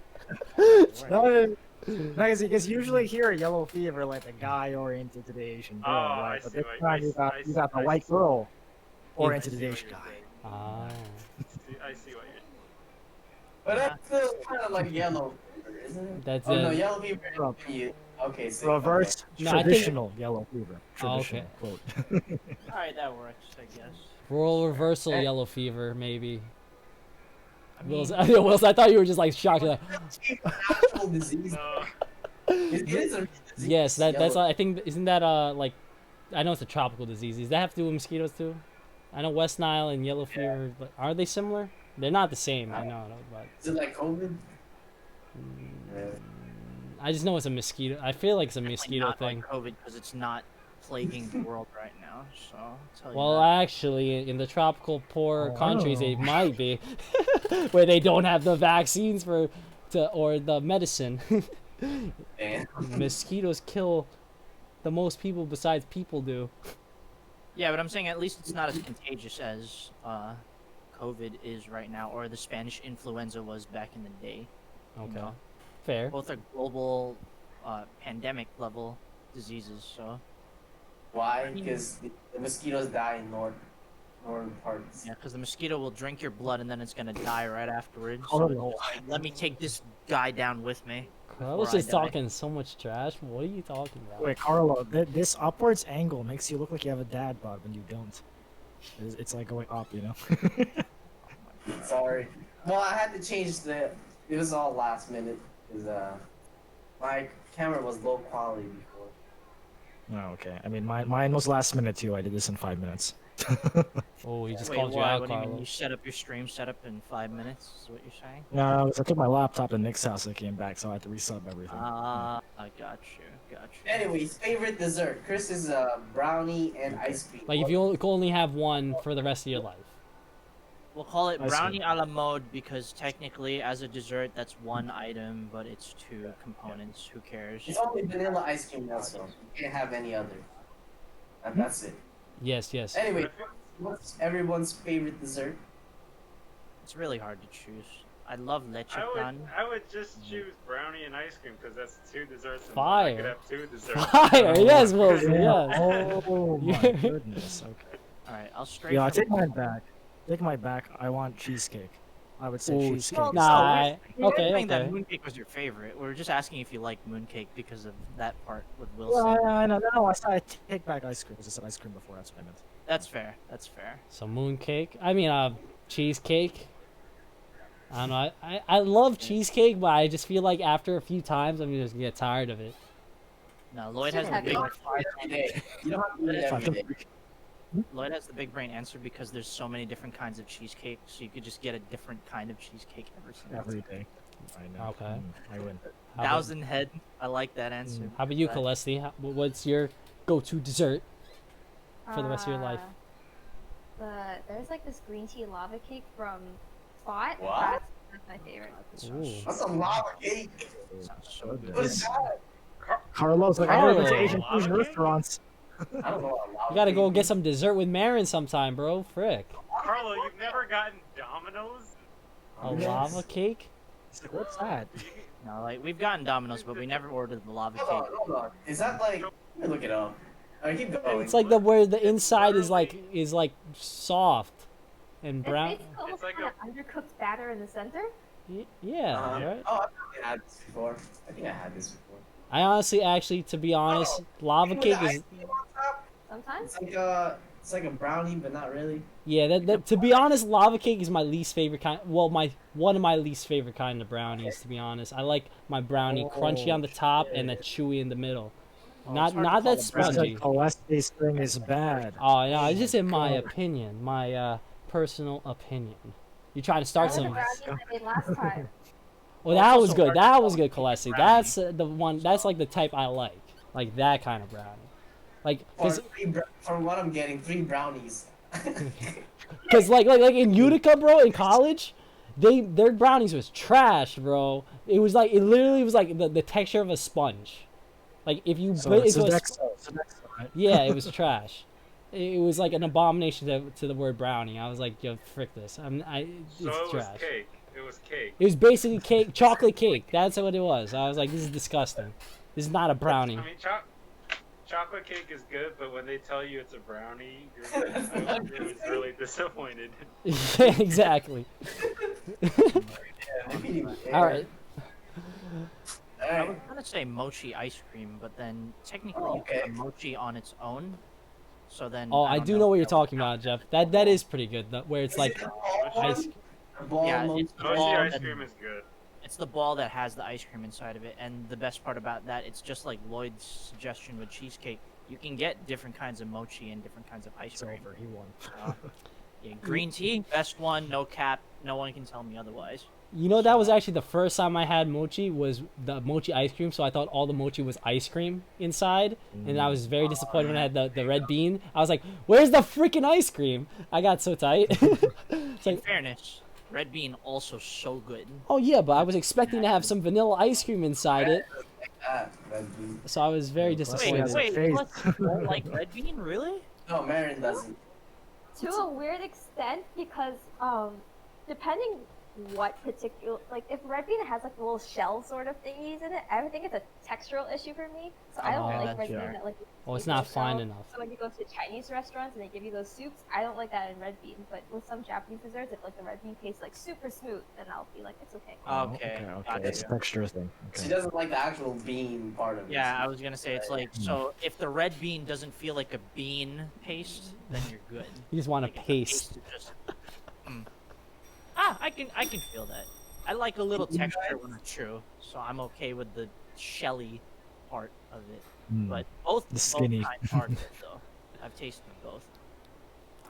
S8: No, because usually here yellow fever like the guy oriented to the Asian girl,
S6: Oh,
S8: right?
S6: I
S8: But
S6: see
S8: this
S6: what-
S8: time
S6: I
S8: you
S6: see-
S8: got
S6: I
S8: you
S6: see-
S8: got the
S6: I
S8: white
S6: see.
S8: girl
S6: I
S8: oriented
S6: see
S8: to the
S6: what
S8: Asian
S6: you're
S8: guy.
S6: saying.
S1: Ah.
S6: I see what you're.
S3: But that's still kind of like yellow fever, isn't it?
S1: That's
S3: Oh no,
S1: it.
S3: yellow fever.
S8: Oh.
S3: You okay? So,
S8: Reverse
S1: No, I think-
S8: traditional yellow fever.
S1: Oh,
S8: Traditional
S1: okay.
S8: quote.
S4: All right, that works, I guess.
S1: Role reversal
S3: Eh.
S1: yellow fever, maybe.
S4: I mean,
S1: Wilson, Wilson, I thought you were just like shocked. Like,
S3: Okay. Actual disease.
S6: No.
S3: It is a disease.
S1: yes, that's.
S3: Yellow-
S1: I think isn't that like, I know it's a tropical disease. Does that have to do with mosquitoes too? I know West Nile and yellow fever, but are they similar? They're not the same. I know, but
S3: Is it like COVID? Yeah.
S1: I just know it's a mosquito. I feel like it's a
S4: definitely
S1: mosquito
S4: not
S1: thing.
S4: like COVID because it's not plaguing the world right now. So I'll tell you
S1: Well,
S4: that.
S1: actually, in the tropical poor
S8: Oh,
S1: countries,
S8: I
S1: it
S8: don't
S1: might be, where they don't have the vaccines or the medicine.
S3: Damn.
S1: Mosquitoes kill the most people besides people do.
S4: Yeah, but I'm saying at least it's not as contagious as COVID is right now, or the Spanish influenza was back in the day. You
S1: Okay,
S4: know?
S1: fair.
S4: Both are global pandemic level diseases. So
S3: Why? Because the mosquitoes die in northern parts.
S4: yeah, because the mosquito will drink your blood and then it's gonna die right afterwards.
S8: Oh,
S4: So it's
S8: no.
S4: just like, let me take this guy down with me.
S1: I was
S4: before I
S1: just
S4: die.
S1: talking so much trash. What are you talking about?
S8: Wait, Carlo, this upwards angle makes you look like you have a dad bod when you don't. It's like going up, you know.
S3: Sorry. Well, I had to change the. It was all last minute because my camera was low quality before.
S8: Oh, okay. I mean, mine was last minute too. I did this in 5 minutes.
S1: Oh, he just
S4: Wait,
S1: called you
S4: why?
S1: out,
S4: What do you mean?
S1: Carlo.
S4: You set up your stream setup in 5 minutes? Is what you're saying?
S8: No, I took my laptop to Nick's house. I came back, so I had to resub everything.
S4: I got you.
S3: Anyways, favorite dessert. Chris is brownie and ice cream.
S1: Like if you could only have one for the rest of your life.
S4: We'll call it
S8: I see.
S4: brownie a la mode because technically, as a dessert, that's one item, but it's two components. Who cares?
S3: It's only vanilla ice cream also. You can't have any other. And that's it.
S1: Yes, yes.
S3: Anyway, what's everyone's favorite dessert?
S4: It's really hard to choose. I love leche plan.
S6: I would just choose brownie and ice cream because that's two desserts. And I
S1: Fire.
S6: could have two desserts.
S1: Fire! Yes, Wilson.
S8: Yeah.
S1: Yes.
S8: Oh my
S1: Yeah.
S8: goodness. Okay.
S4: All right, I'll straight.
S8: Yeah, I
S4: from-
S8: take mine back. Take my back. I want cheesecake. I would say
S1: Ooh,
S8: cheesecake.
S4: Well,
S8: is-
S1: Nah, I-
S4: we weren't
S1: okay,
S4: saying that
S1: okay.
S4: mooncake was your favorite. We were just asking if you like mooncake because of that part with
S8: Well,
S4: Wilson.
S8: I know. No, I said I take back ice cream. I just said ice cream before. That's what I meant.
S4: That's fair. That's fair.
S1: So mooncake. I mean, cheesecake. I don't know. I love cheesecake, but I just feel like after a few times, I'm just gonna get tired of it.
S4: No, Lloyd
S5: Just
S4: has the
S5: have
S4: big.
S5: it.
S3: Every day. You don't have to eat it every day.
S4: Lloyd has the big brain answer because there's so many different kinds of cheesecake, so you could just get a different kind of cheesecake every single
S8: Every
S4: time.
S8: day. I know.
S1: Okay.
S8: I win.
S1: How about-
S4: 1,000 head. I like that answer.
S1: How about you,
S4: But-
S1: Kalesti? What's your go-to dessert for the rest of your life?
S5: There's like this green tea lava cake from Spot.
S3: What?
S5: That's my favorite.
S1: Ooh.
S3: That's a lava cake.
S4: Sounds so
S3: What
S4: good.
S3: is that?
S8: Carlos, like I
S1: Carlo.
S8: never been to Asian
S6: Lava
S8: fusion
S6: cake?
S8: restaurants.
S3: I don't know what a lava
S1: You gotta go
S3: cake
S1: get
S3: is.
S1: some dessert with Marin sometime, bro. Frick.
S3: I
S6: Carlo, you've never gotten Domino's?
S1: A lava cake?
S8: It's like, what's that?
S4: No, like we've gotten Domino's, but we never ordered the lava
S3: Hold
S4: cake.
S3: on, hold on. Is that like? Let me look it up. Alright, keep going.
S1: It's like the where the inside is like soft and brown.
S5: It's basically almost
S6: like
S5: kind of undercooked batter in the center.
S1: Yeah, right.
S3: Oh, I've probably had this before. I think I had this before.
S1: I honestly, actually, to be honest, lava
S3: With
S1: cake
S3: the
S1: is
S3: ice cream on top?
S5: Sometimes.
S3: It's like a brownie, but not really.
S1: yeah. That to be honest, lava cake is my least favorite kind. Well, one of my least favorite kind of brownies. To be honest, I like my brownie crunchy on the top and then chewy in the middle.
S4: Oh,
S1: Not
S4: it's hard to
S1: not
S4: call
S1: that
S4: it brown.
S1: spongy.
S8: Cholesterol thing is bad.
S1: Oh no, it's just in my opinion, my personal opinion. You try to start
S5: That was the
S1: some.
S5: brownies I made last time.
S1: Well,
S4: Well,
S1: that
S4: it's
S1: was
S4: also
S1: good.
S4: hard to
S1: That
S4: call
S1: was
S4: it
S1: good,
S4: a
S1: Kalesi.
S4: brownie.
S1: That's the one. That's like the type I like that kind of brownie. Like,
S3: For what I'm getting, 3 brownies.
S1: cause like in Utica, bro, in college, their brownies was trash, bro. It was like it literally was like the texture of a sponge. Like if you
S8: So
S1: put
S8: it's
S1: it into a
S8: Sodexo, right?
S1: yeah, it was trash. It was like an abomination to the word brownie. I was like, yo, frick this.
S6: So
S1: It's
S6: it was
S1: trash.
S6: cake. It was cake.
S1: It was basically cake, chocolate cake. That's what it was. I was like, this is disgusting. This is not a brownie.
S6: I mean, chocolate cake is good, but when they tell you it's a brownie, I was really disappointed.
S1: Yeah, exactly. All right.
S4: I was gonna say mochi ice cream, but then technically you
S3: Okay.
S4: can mochi on its own. So then.
S1: Oh, I
S4: don't
S1: do
S4: know
S1: know what
S4: if
S1: you're
S4: that would
S1: talking
S4: count.
S1: about, Jeff. That is pretty good. Where it's like ice.
S4: Yeah,
S3: Ball
S4: it's the
S6: Mochi
S4: ball
S6: ice
S4: that-
S6: cream is good.
S4: It's the ball that has the ice cream inside of it, and the best part about that, it's just like Lloyd's suggestion with cheesecake. You can get different kinds of mochi and different kinds of ice
S8: It's
S4: cream.
S8: over. He won.
S4: Yeah, green tea, best one, no cap. No one can tell me otherwise.
S1: You know, that was actually the first time I had mochi was the mochi ice cream. So I thought all the mochi was ice cream inside, and I was very disappointed when I had the red bean. I was like, "Where's the freaking ice cream?" I got so tight. It's
S4: In
S1: like,
S4: fairness, red bean also so good.
S1: oh yeah, but I was expecting to have some vanilla ice cream inside it, so I was very
S8: Wait,
S1: disappointed.
S8: wait.
S4: Wait,
S8: face.
S4: what? You don't like red bean, really?
S3: No, Marin doesn't.
S5: To a weird extent, because depending what particular, like if red bean has like little shell sort of thingies in it, I think it's a textural issue for me. So I don't
S1: Oh,
S5: like
S4: that's
S5: red bean
S4: fair.
S5: that like.
S1: Oh, it's
S5: taste
S1: not
S5: like
S1: fine
S5: shell.
S1: enough.
S5: So when you go to Chinese restaurants and they give you those soups, I don't like that in red bean. But with some Japanese desserts, if like the red bean tastes like super smooth, then I'll be like, it's okay.
S4: Okay, gotcha.
S8: It's a texture thing.
S3: She
S8: Okay.
S3: doesn't like the actual bean part of it.
S4: Yeah, I was gonna say it's like so. If the red bean doesn't feel like a bean paste, then you're good.
S1: You just want a
S4: Like, if the
S1: paste.
S4: is just- I can feel that. I like a little texture when it's true, so I'm okay with the shelly part of it.
S8: Mm.
S4: But both
S8: The skinny.
S4: kinds are good though. I've tasted both.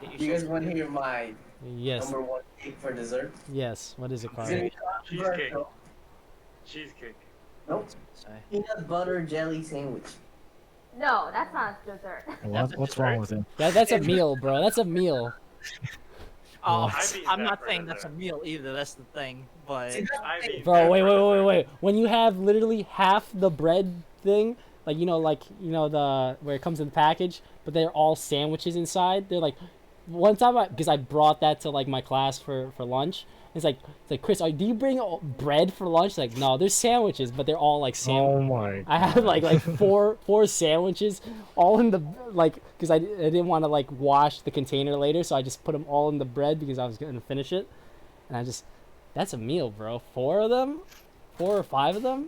S4: Get
S3: You guys
S4: yourself-
S3: want to hear my
S1: Yes,
S3: number 1 cake for dessert?
S1: yes. What is it,
S3: It's
S1: Carl?
S3: gonna be
S6: Cheesecake.
S3: Nope.
S6: Cheesecake.
S3: Nope.
S4: say.
S3: Peanut butter jelly sandwich.
S5: No, that's not dessert.
S8: What's wrong with it?
S1: That's a meal, bro. That's a meal.
S4: Oh,
S6: I've eaten
S4: I'm
S6: that
S4: not
S6: for
S4: saying that's a
S6: dessert.
S4: meal either. That's the thing. But
S3: See, that's
S6: I've eaten
S1: Bro,
S6: that
S1: wait,
S6: for
S1: wait, wait,
S6: dessert.
S1: wait. When you have literally half the bread thing, like the where it comes in the package, but they're all sandwiches inside. They're like, one time because I brought that to like my class for lunch. It's like Chris, do you bring bread for lunch? Like, no, there's sandwiches, but they're all like
S8: Oh
S1: sandwiches.
S8: my.
S1: I had like four sandwiches, all in the like because I didn't want to like wash the container later, so I just put them all in the bread because I was gonna finish it, and that's a meal, bro. 4 of them, 4 or 5 of them.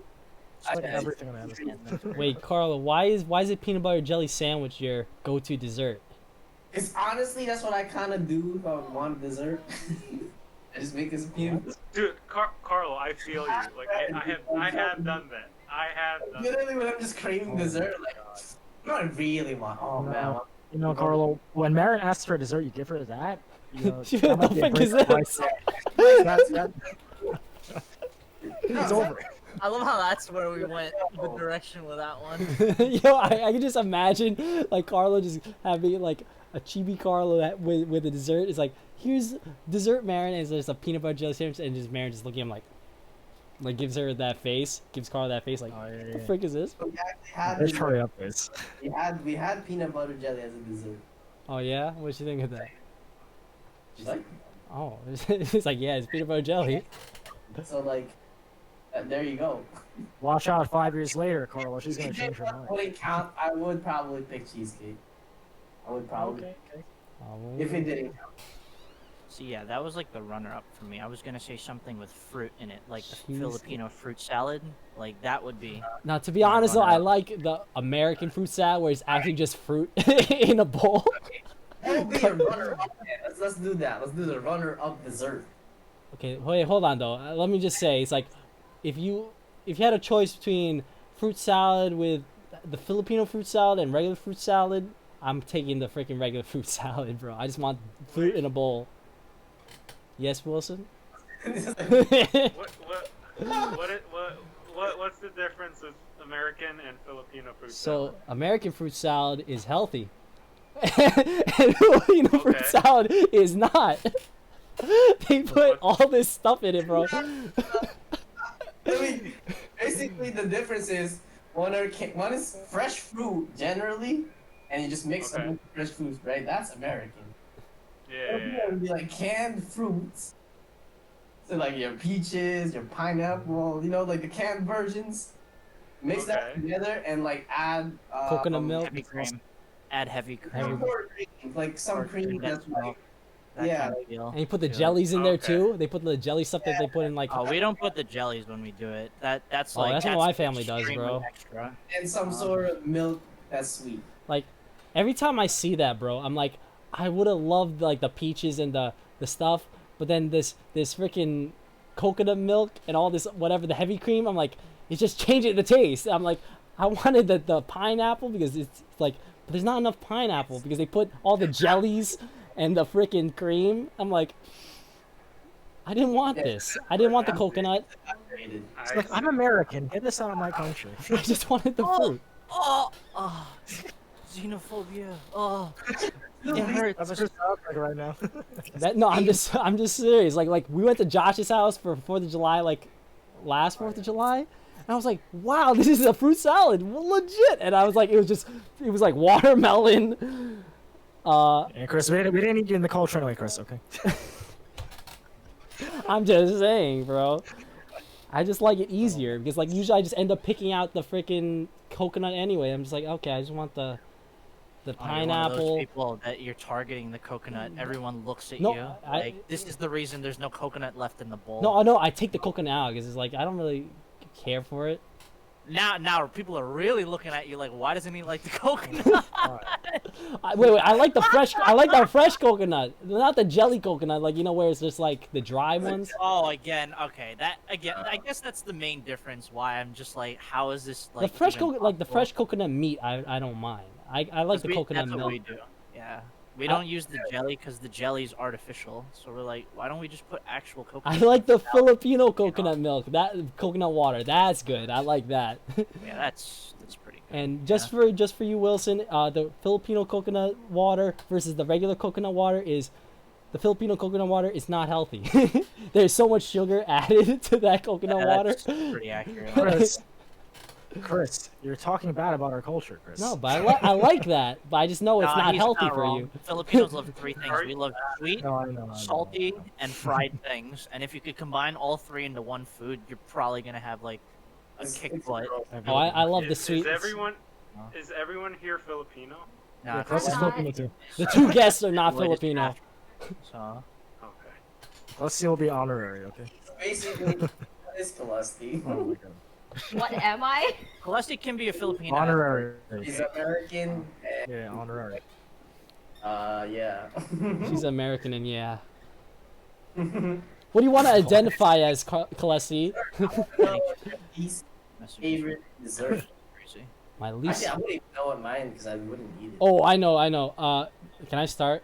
S8: It's like everything on Amazon.
S1: Wait, Carla, why is it peanut butter jelly sandwich your go-to dessert?
S3: It's honestly, that's what I kind of do if I want dessert. I just make this peanut.
S6: Dude, Carlo, I feel you. Like I have done that. I have done that.
S3: Literally, when I'm just craving dessert, like, not really want. Oh man.
S8: You know, Carlo, when Marin asks for dessert, you give her that. You know,
S1: What
S8: that
S1: the
S8: might be a
S1: fuck
S8: break
S1: is
S8: of
S1: this?
S8: that-
S3: No,
S8: It's over.
S4: I love how that's where we went the direction with that one.
S1: Yo, I can just imagine like Carlo just having like a chibi Carlo that with a dessert. It's like, here's dessert, Marin, and there's a peanut butter jelly sandwich, and just Marin just looking at him like gives her that face, gives Carlo that face, like,
S8: Oh, yeah,
S1: what the
S8: yeah.
S1: frick is this?
S3: we actually had
S8: Let's hurry up, this.
S3: we had peanut butter jelly as a dessert.
S1: Oh yeah, what you think of that?
S3: She's like,
S1: Oh, it's like, yeah, it's peanut butter jelly.
S3: so like, there you go.
S8: Watch out 5 years later, Carla. She's gonna change her mind.
S3: Wouldn't count. I would probably pick cheesecake. I would probably,
S8: Okay.
S3: if it didn't count.
S4: So yeah, that was like the runner-up for me. I was gonna say something with fruit in it, like the
S1: Cheesecake.
S4: Filipino fruit salad. Like that would be.
S1: Now, to be honest, though, I like the American fruit salad where it's actually just fruit in a bowl.
S3: That would be a runner-up. Let's do that. Let's do the runner-up dessert.
S1: Okay, wait, hold on though. Let me just say, it's like, if you had a choice between fruit salad with the Filipino fruit salad and regular fruit salad, I'm taking the freaking regular fruit salad, bro. I just want fruit in a bowl. Yes, Wilson.
S6: What's the difference with American and Filipino fruit
S1: So
S6: salad?
S1: American fruit salad is healthy, and Filipino fruit
S6: Okay.
S1: salad is not. They put all this stuff in it, bro.
S3: I mean, basically the difference is one is fresh fruit generally, and you just mix
S6: Okay.
S3: them with fresh fruits, right? That's American.
S6: Yeah.
S3: It would be like canned fruits. So like your peaches, your pineapple, you know, like the canned versions. Mix that
S6: Okay.
S3: together and like add
S1: Coconut milk.
S4: Heavy cream. Add heavy cream.
S1: Heavy-
S3: more cream, like some
S4: Or
S3: cream that's like
S4: that
S3: yeah,
S4: kind of
S3: like-
S4: deal.
S1: And you put the
S4: Yeah.
S1: jellies in there
S6: Okay.
S1: too. They put the jelly stuff that they put in like.
S4: Oh, we don't put the jellies when we do it. That's
S1: Oh,
S4: like
S1: that's what my family does,
S4: extremely
S1: bro.
S4: Extra.
S3: and some sort of milk that's sweet.
S1: Every time I see that, bro, I'm like, I would have loved like the peaches and the stuff, but then this freaking coconut milk and all this whatever the heavy cream, I'm like, it's just changing the taste. I'm like, I wanted the pineapple because it's like, but there's not enough pineapple because they put all the jellies and the freaking cream. I'm like, I didn't want this. I didn't want the coconut.
S3: Rated.
S8: It's like, I'm American. Get this out of my country.
S1: I just wanted the fruit.
S4: Oh, xenophobia. Oh, it hurts.
S8: That's what it sounds like right now.
S1: I'm just serious. Like we went to Josh's house for 4th of July, like last 4th of July, and I was like, wow, this is a fruit salad, legit. And I was like, it was like watermelon.
S8: Yeah, Chris, we didn't need you in the culture anyway, Chris. Okay.
S1: I'm just saying, bro. I just like it easier because like usually I just end up picking out the freaking coconut anyway. I'm just like, okay, I just want the
S4: Oh, you're one of those
S1: pineapple.
S4: people that you're targeting the coconut. Everyone looks at
S1: No,
S4: you.
S1: I-
S4: Like this is the reason there's no coconut left in the bowl.
S1: No, I take the coconut out because it's like I don't really care for it.
S4: Now people are really looking at you like, why doesn't he like the coconut?
S1: Wait, I like the fresh. I like the fresh coconut, not the jelly coconut. Like where it's just like the dry ones.
S4: Oh, again, okay. I guess that's the main difference. Why I'm just like, how is this like
S1: The fresh
S4: even
S1: coconut, like the
S4: possible?
S1: fresh coconut meat, I don't mind. I like
S4: 'Cause
S1: the coconut
S4: that's
S1: milk.
S4: what we do. Yeah, we don't use the jelly because the jelly's artificial. So we're like, why don't we just put actual
S1: I
S4: coconut?
S1: like the Filipino coconut milk. That coconut water, that's good. I like that.
S4: Yeah, that's pretty good.
S1: And just for you, Wilson, the Filipino coconut water versus the regular coconut water is, the Filipino coconut water is not healthy. There's so much sugar added to that coconut water.
S4: That's pretty accurate.
S8: Chris, you're talking bad about our culture, Chris.
S1: No, but I like that. But I just know it's
S4: Nah,
S1: not
S4: he's
S1: healthy
S4: not
S1: for
S4: wrong.
S1: you.
S4: Filipinos love three things. We love sweet,
S8: No, I know.
S4: salty, and fried things. And if you could combine all three into one food, you're probably gonna have like a kick butt.
S1: Oh, I love the
S6: Is
S1: sweet.
S6: everyone here Filipino?
S4: Nah,
S8: Yeah, Chris is
S5: Hi.
S8: Filipino too.
S1: The two guests are not
S4: Well, it is
S1: Filipino.
S4: half. So
S6: Okay.
S8: Let's see, will be honorary, okay?
S3: Basically, that is Celeste.
S8: Oh my god.
S5: What am I?
S4: Celeste can be a Filipino.
S8: Honorary.
S3: She's American.
S8: Yeah, honorary.
S3: Yeah.
S1: She's American, and yeah. What do you want to identify as, Kalesi?
S3: Least
S4: Messages.
S3: favorite dessert.
S4: Crazy.
S1: My least.
S3: Actually, I wouldn't even know what mine because I wouldn't eat it.
S1: Oh, I know. Can I start?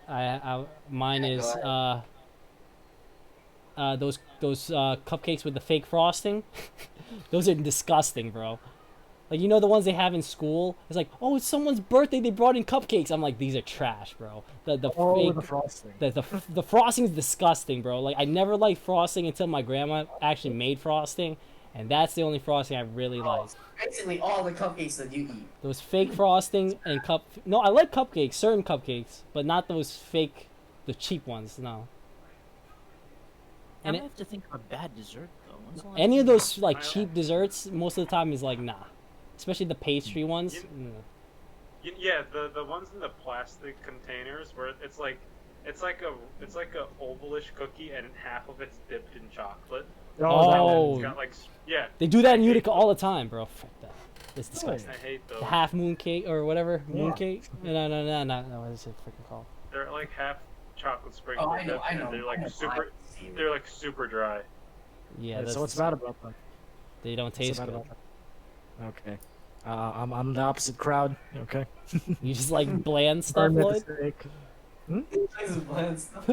S1: Mine
S3: Yeah,
S1: is
S3: go
S1: those cupcakes with the fake frosting. Those are disgusting, bro. Like the ones they have in school. It's like, oh, it's someone's birthday. They brought in cupcakes. I'm like, these are trash, bro. The
S8: Oh,
S1: fake
S8: the frosting.
S1: the frosting is disgusting, bro. Like I never liked frosting until my grandma actually made frosting, and that's the only frosting I really like.
S3: Basically, all the cupcakes that you eat.
S1: Those fake frosting and No, I like cupcakes, certain cupcakes, but not those fake, the cheap ones. No. And
S4: I have to think of a bad dessert though. When's the last
S1: any of
S4: time-
S1: those like cheap desserts, most of the time is like nah. Especially the pastry ones.
S2: You- Yeah, the ones in the plastic containers where it's like a ovalish cookie and half of it's dipped in chocolate.
S1: Oh.
S2: It's got like yeah.
S1: They do that in
S2: I hate
S1: Utica
S2: those.
S1: all the time, bro. Fuck that. It's disgusting.
S2: I hate those.
S1: The half moon cake or whatever. Moon
S8: Yeah.
S1: cake? No, what is it freaking called?
S2: They're like half chocolate sprinkles.
S3: Oh, I know.
S2: and They're like super dry.
S1: Yeah,
S8: Yeah,
S1: that's
S8: so what's bad about them?
S1: they don't
S8: What's
S1: taste
S8: bad
S1: good.
S8: about them? Okay. I'm the opposite crowd. Okay.
S1: You just like bland stuff,
S8: Burn the
S1: Lloyd?
S8: steak.
S3: This is bland stuff.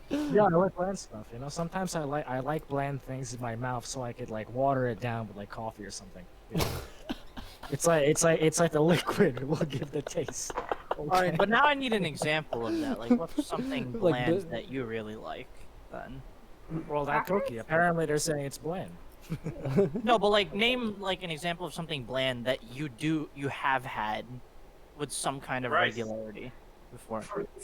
S8: Yeah, I like bland stuff. You know, sometimes I like bland things in my mouth, so I could like water it down with like coffee or something. You know? it's like the liquid will give the taste.
S4: All right, but now I need an example of that. Like, what's something
S1: Like
S4: bland
S1: the-
S4: that you really like? Then.
S8: Well, that cookie. Apparently, they're saying it's bland.
S4: No, but like, name like an example of something bland that you have had with some kind of
S6: Rice.
S4: regularity before.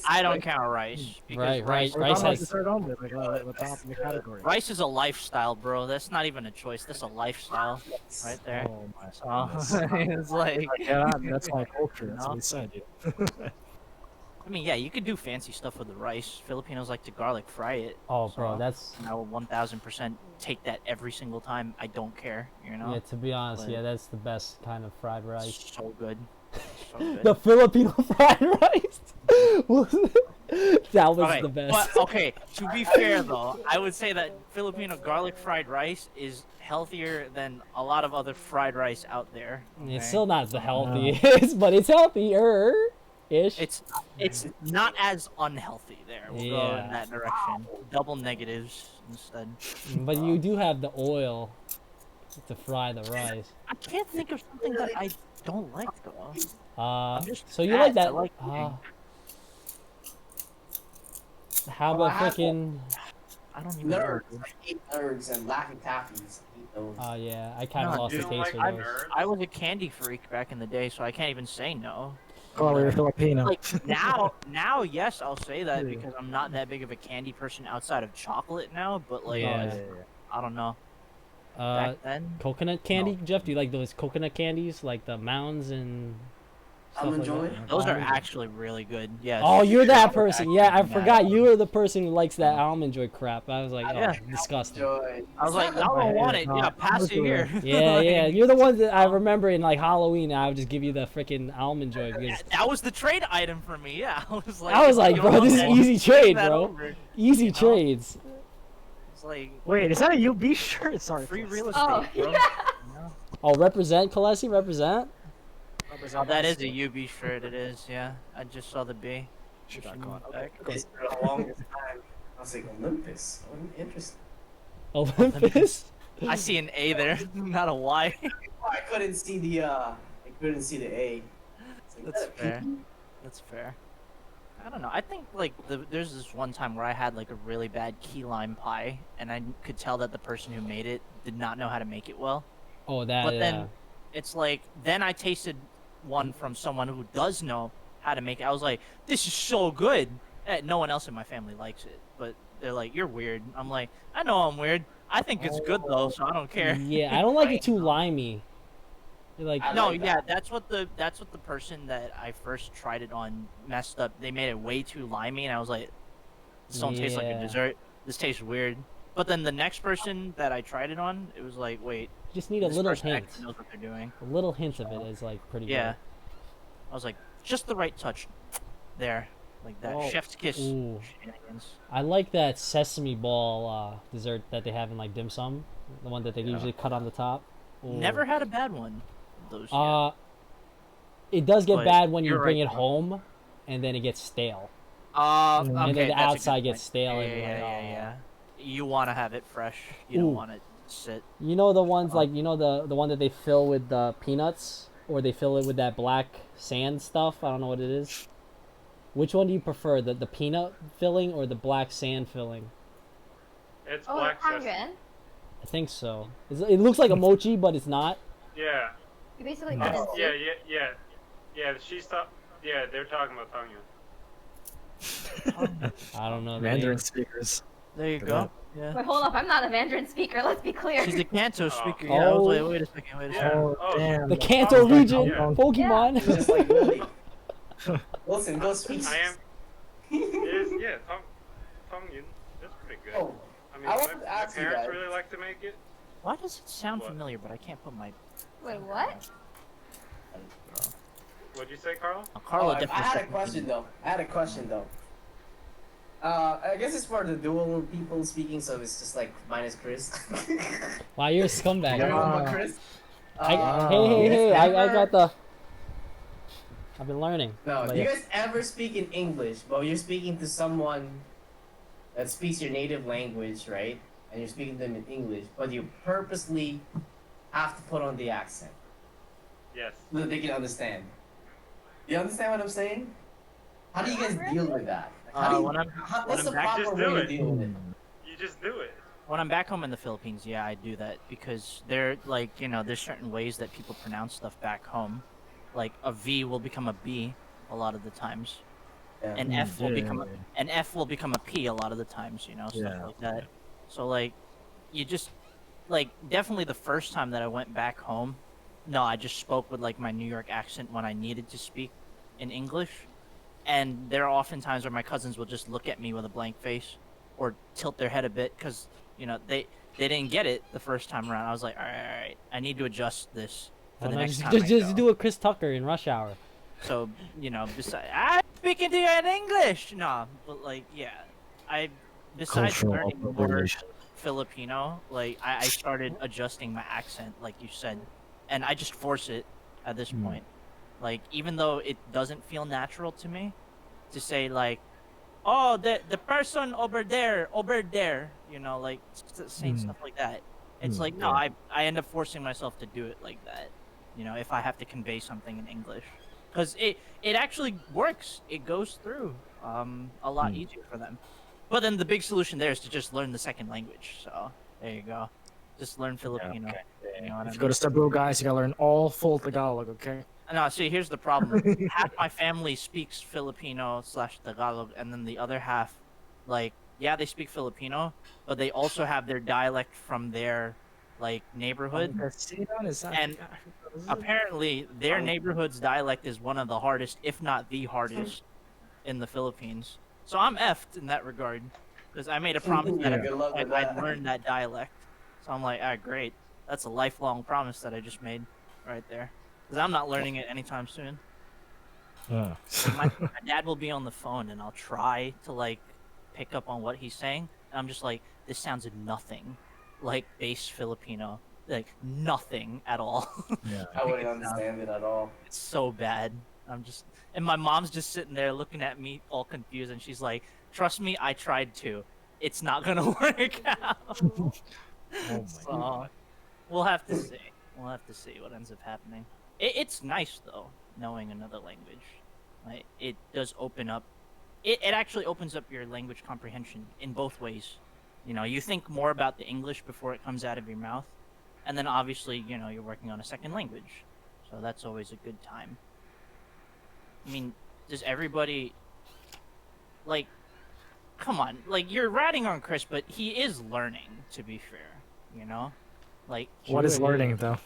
S4: I don't count rice because
S1: Right.
S8: We're
S1: Rice
S8: talking about
S1: has-
S8: dessert only, like the top of the category.
S4: rice is a lifestyle, bro. That's not even a choice. That's a lifestyle, right there.
S8: Oh my
S4: So,
S8: goodness.
S4: it's like,
S8: Yeah, that's my culture. That's what we said. Dude.
S4: I mean, yeah, you could do fancy stuff with the rice. Filipinos like to garlic fry it.
S1: Oh, bro,
S4: So,
S1: that's
S4: I will 1000% take that every single time. I don't care, you know.
S1: yeah. To be honest,
S4: But-
S1: yeah, that's the best kind of fried rice.
S4: It's so good. So good.
S1: The Filipino fried rice. That was
S4: Okay,
S1: the best.
S4: but okay, to be fair though, I would say that Filipino garlic fried rice is healthier than a lot of other fried rice out there.
S1: It's
S4: okay?
S1: still not the healthiest, but it's healthier ish.
S4: It's not as unhealthy there. We'll go
S1: Yeah.
S4: in that direction. Double negatives instead.
S1: But you do have the oil to fry the rice.
S4: I can't think of something that I don't like though. just
S1: So you
S4: fat,
S1: like
S4: I
S1: that?
S4: like eating.
S1: How
S3: Well, I
S1: about
S3: have
S1: freaking?
S4: I don't even know.
S3: Nerds. I hate nerds and Laffy Taffies. I hate those.
S1: Oh yeah, I kind of
S4: No,
S1: lost
S6: You
S1: the
S6: don't
S1: taste
S6: like
S1: for those.
S6: nerds?
S4: I was a candy freak back in the day, so I can't even say no.
S8: Oh, you're Filipino.
S4: Like now, yes, I'll say that
S8: Yeah.
S4: because I'm not that big of a candy person outside of chocolate now. But like,
S1: Yeah.
S4: I don't know.
S1: Uh,
S4: Back then,
S1: coconut candy, Jeff. Do you like those coconut candies, like the mounds and stuff
S3: Almond
S1: like
S3: Joy?
S1: that?
S4: those are
S1: Almond Joy.
S4: actually really good. Yes.
S1: Oh, you're that
S4: They're
S1: person. Yeah, I
S4: actually
S1: forgot
S4: mad.
S1: you were the person who likes that almond joy crap. I was like, oh,
S4: Yeah.
S1: disgusting.
S3: Joy.
S4: I was like,
S3: It's
S4: I
S3: not
S4: don't
S3: the-
S4: want it.
S8: no,
S4: Yeah, pass it here.
S1: Yeah,
S4: Like,
S1: yeah. You're the one that I remember in like Halloween. I would just give you the freaking almond joy because
S4: That was the trade item for me. Yeah, I was like,
S1: I was like,
S4: yo,
S1: bro, this is
S4: man,
S1: easy
S4: take
S1: trade,
S4: that
S1: bro.
S4: over.
S1: Easy
S4: You know?
S1: trades.
S4: It's like
S8: Wait, is that a UB shirt? Sorry.
S4: free
S8: please.
S4: real estate,
S5: Oh,
S4: bro.
S5: yeah.
S1: Oh, represent, Kalesi, represent.
S4: Oh, that is a UB shirt. It is. Yeah, I just saw the B.
S8: Should
S4: Pushing
S8: I call it?
S4: back.
S3: It's for the longest time. I was like, Olympus. Oh, interesting.
S1: Olympus.
S4: I see an A there, not a Y.
S3: Oh, I couldn't see the A. It's like,
S4: That's
S3: is that a
S4: fair.
S3: pee-pee?
S4: That's fair. I don't know. I think like there's this one time where I had like a really bad key lime pie, and I could tell that the person who made it did not know how to make it well.
S1: Oh, that.
S4: But then it's like then I tasted one from someone who does know how to make it. I was like, this is so good. No one else in my family likes it, but they're like, you're weird. I'm like, I know I'm weird. I think it's good though, so I don't care.
S1: Yeah, I don't like it too limey. Like,
S3: I
S4: No,
S3: like
S4: yeah,
S3: that.
S4: that's what the person that I first tried it on messed up. They made it way too limey, and I was like, "This don't taste like a
S1: Yeah.
S4: dessert. This tastes weird." But then the next person that I tried it on, it was like, "Wait,
S1: you just need a
S4: this
S1: little
S4: person
S1: hint.
S4: actually knows what they're doing."
S1: A little hint of it is like pretty
S4: Yeah, I was like, just the right touch, there, like that
S8: Oh.
S4: chef's kiss.
S1: good. Ooh,
S4: Shenanigans.
S1: I like that sesame ball dessert that they have in like dim sum, the one that they
S4: Yeah.
S1: usually cut on the top. Ooh.
S4: Never had a bad one. Those. yet.
S1: It does get
S4: But
S1: bad when you
S4: you're
S1: bring
S4: right,
S1: it
S4: though.
S1: home, and then it gets stale.
S8: and then
S4: Okay,
S1: and then the
S4: that's a good
S1: outside gets
S4: point.
S1: stale,
S4: Yeah,
S1: and
S4: yeah,
S1: you're like,
S4: yeah,
S1: "Oh."
S4: yeah. You want to have it fresh. You
S1: Ooh.
S4: don't want it to sit.
S1: You know the ones like the one that they fill with the peanuts, or they fill it with that black sand stuff. I don't know what it is. Which one do you prefer, the peanut filling or the black sand filling?
S6: It's
S5: Oh,
S6: black sesame.
S5: Tangyuan.
S1: I think so. It looks like a mochi, but it's not.
S6: Yeah.
S5: You basically
S8: Yes.
S5: put in soup.
S6: Yeah. Yeah, they're talking about Tangya.
S1: I don't know. The
S8: Mandarin
S1: name.
S8: speakers.
S4: There you
S8: Look at
S4: go. Yeah.
S5: Wait, hold up. I'm not a Mandarin speaker. Let's be clear.
S4: She's a Kanto
S6: Oh.
S4: speaker. Yeah, I was
S1: Oh.
S4: like, wait a second, wait a second.
S6: Yeah.
S8: Oh, damn.
S1: The
S8: that-
S1: Kanto
S8: that
S1: region,
S8: compound-
S1: Pokemon.
S3: Just like Willie. Wilson, go speak.
S6: I am. It is, yeah, Tongyun. That's pretty good.
S3: Oh,
S6: I mean,
S3: I
S6: my
S3: wanted to ask you
S6: parents
S3: guys.
S6: really like to make it.
S4: Why does it sound
S6: What?
S4: familiar, but I can't put my.
S5: Wait, what?
S6: What'd you say, Carl?
S4: Oh, Carla
S3: I
S4: definitely.
S3: had a
S4: said
S3: question though. I guess it's for the dual people speaking, so it's just like minus Chris.
S1: Wow, you're a scumbag.
S3: Everyone but
S8: Ah.
S3: Chris.
S1: Hey,
S3: you guys
S1: I
S3: ever-
S1: got the. I've been learning.
S3: No,
S1: But
S3: do you
S1: yeah.
S3: guys ever speak in English, but you're speaking to someone that speaks your native language, right? And you're speaking to them in English, but you purposely have to put on the accent
S6: Yes.
S3: so that they can understand. You understand what I'm saying? How do you guys deal with that? Like, how do you,
S4: when I'm
S3: what's the
S4: when I'm back-
S3: proper
S6: just
S3: way
S6: do
S3: to
S6: it.
S3: deal with it?
S6: You just do it.
S4: When I'm back home in the Philippines, yeah, I do that because they're like, you know, there's certain ways that people pronounce stuff back home. Like a V will become a B a lot of the times.
S3: Yeah.
S4: An F will become
S8: Yeah.
S4: an F will become a P a lot of the times, you know, stuff
S8: Yeah.
S4: like that. So like you just like definitely the first time that I went back home, no, I just spoke with like my New York accent when I needed to speak in English. And there are often times where my cousins will just look at me with a blank face or tilt their head a bit because, you know, they didn't get it the first time around. I was like, all right, I need to adjust this for
S1: Why
S4: the
S1: not
S4: next
S1: just,
S4: time
S1: just,
S4: I
S1: just
S4: go.
S1: do a Chris Tucker in Rush Hour.
S4: So, you know, besides, I'm speaking to you in English. No, but like, yeah, besides
S8: Cultural
S4: learning more
S8: appropriation.
S4: Filipino, like, I started adjusting my accent, like you said, and I just force it at this
S8: Hmm.
S4: point. Like, even though it doesn't feel natural to me to say, like, oh, the person over there, you know, like, saying
S8: Hmm.
S4: stuff like that. It's
S8: Hmm,
S4: like, no,
S8: yeah.
S4: I end up forcing myself to do it like that, you know, if I have to convey something in English. Because it actually works. It goes through a lot
S8: Hmm.
S4: easier for them. But then the big solution there is to just learn the second language. So there you go. Just learn Filipino.
S8: okay.
S4: You know what I
S8: If you
S4: mean?
S8: go to Cebu, guys, you gotta learn all full Tagalog, okay?
S4: No, see, here's the problem. Half my family speaks Filipino/Tagalog, and then the other half, like, yeah, they speak Filipino, but they also have their dialect from their, like, neighborhood. And apparently, their neighborhood's dialect is one of the hardest, if not the hardest, in the Philippines. So I'm effed in that regard, because I made a promise that
S3: Yeah,
S4: at
S3: good
S4: some
S3: luck
S4: point
S3: with that.
S4: I'd learn that dialect. So I'm like, ah, great. That's a lifelong promise that I just made right there. Because I'm not learning it anytime soon.
S8: Yeah.
S4: My dad will be on the phone, and I'll try to, like, pick up on what he's saying. And I'm just like, this sounds nothing like base Filipino. Like, nothing at all.
S8: Yeah.
S3: I wouldn't understand it at all.
S4: It's so bad. I'm just, and my mom's just sitting there looking at me all confused, and she's like, "Trust me, I tried to. It's not gonna work out."
S8: Oh my
S4: So, we'll have to see. We'll have to see what ends up happening. It's nice though, knowing another language. Like, it does open up. It actually opens up your language comprehension in both ways. You know, you think more about the English before it comes out of your mouth, and then obviously, you know, you're working on a second language, so that's always a good time. I mean, does everybody, like, come on, like, you're ratting on Chris, but he is learning, to be fair, you know? Like,
S8: What is
S1: Sure,
S8: learning, though?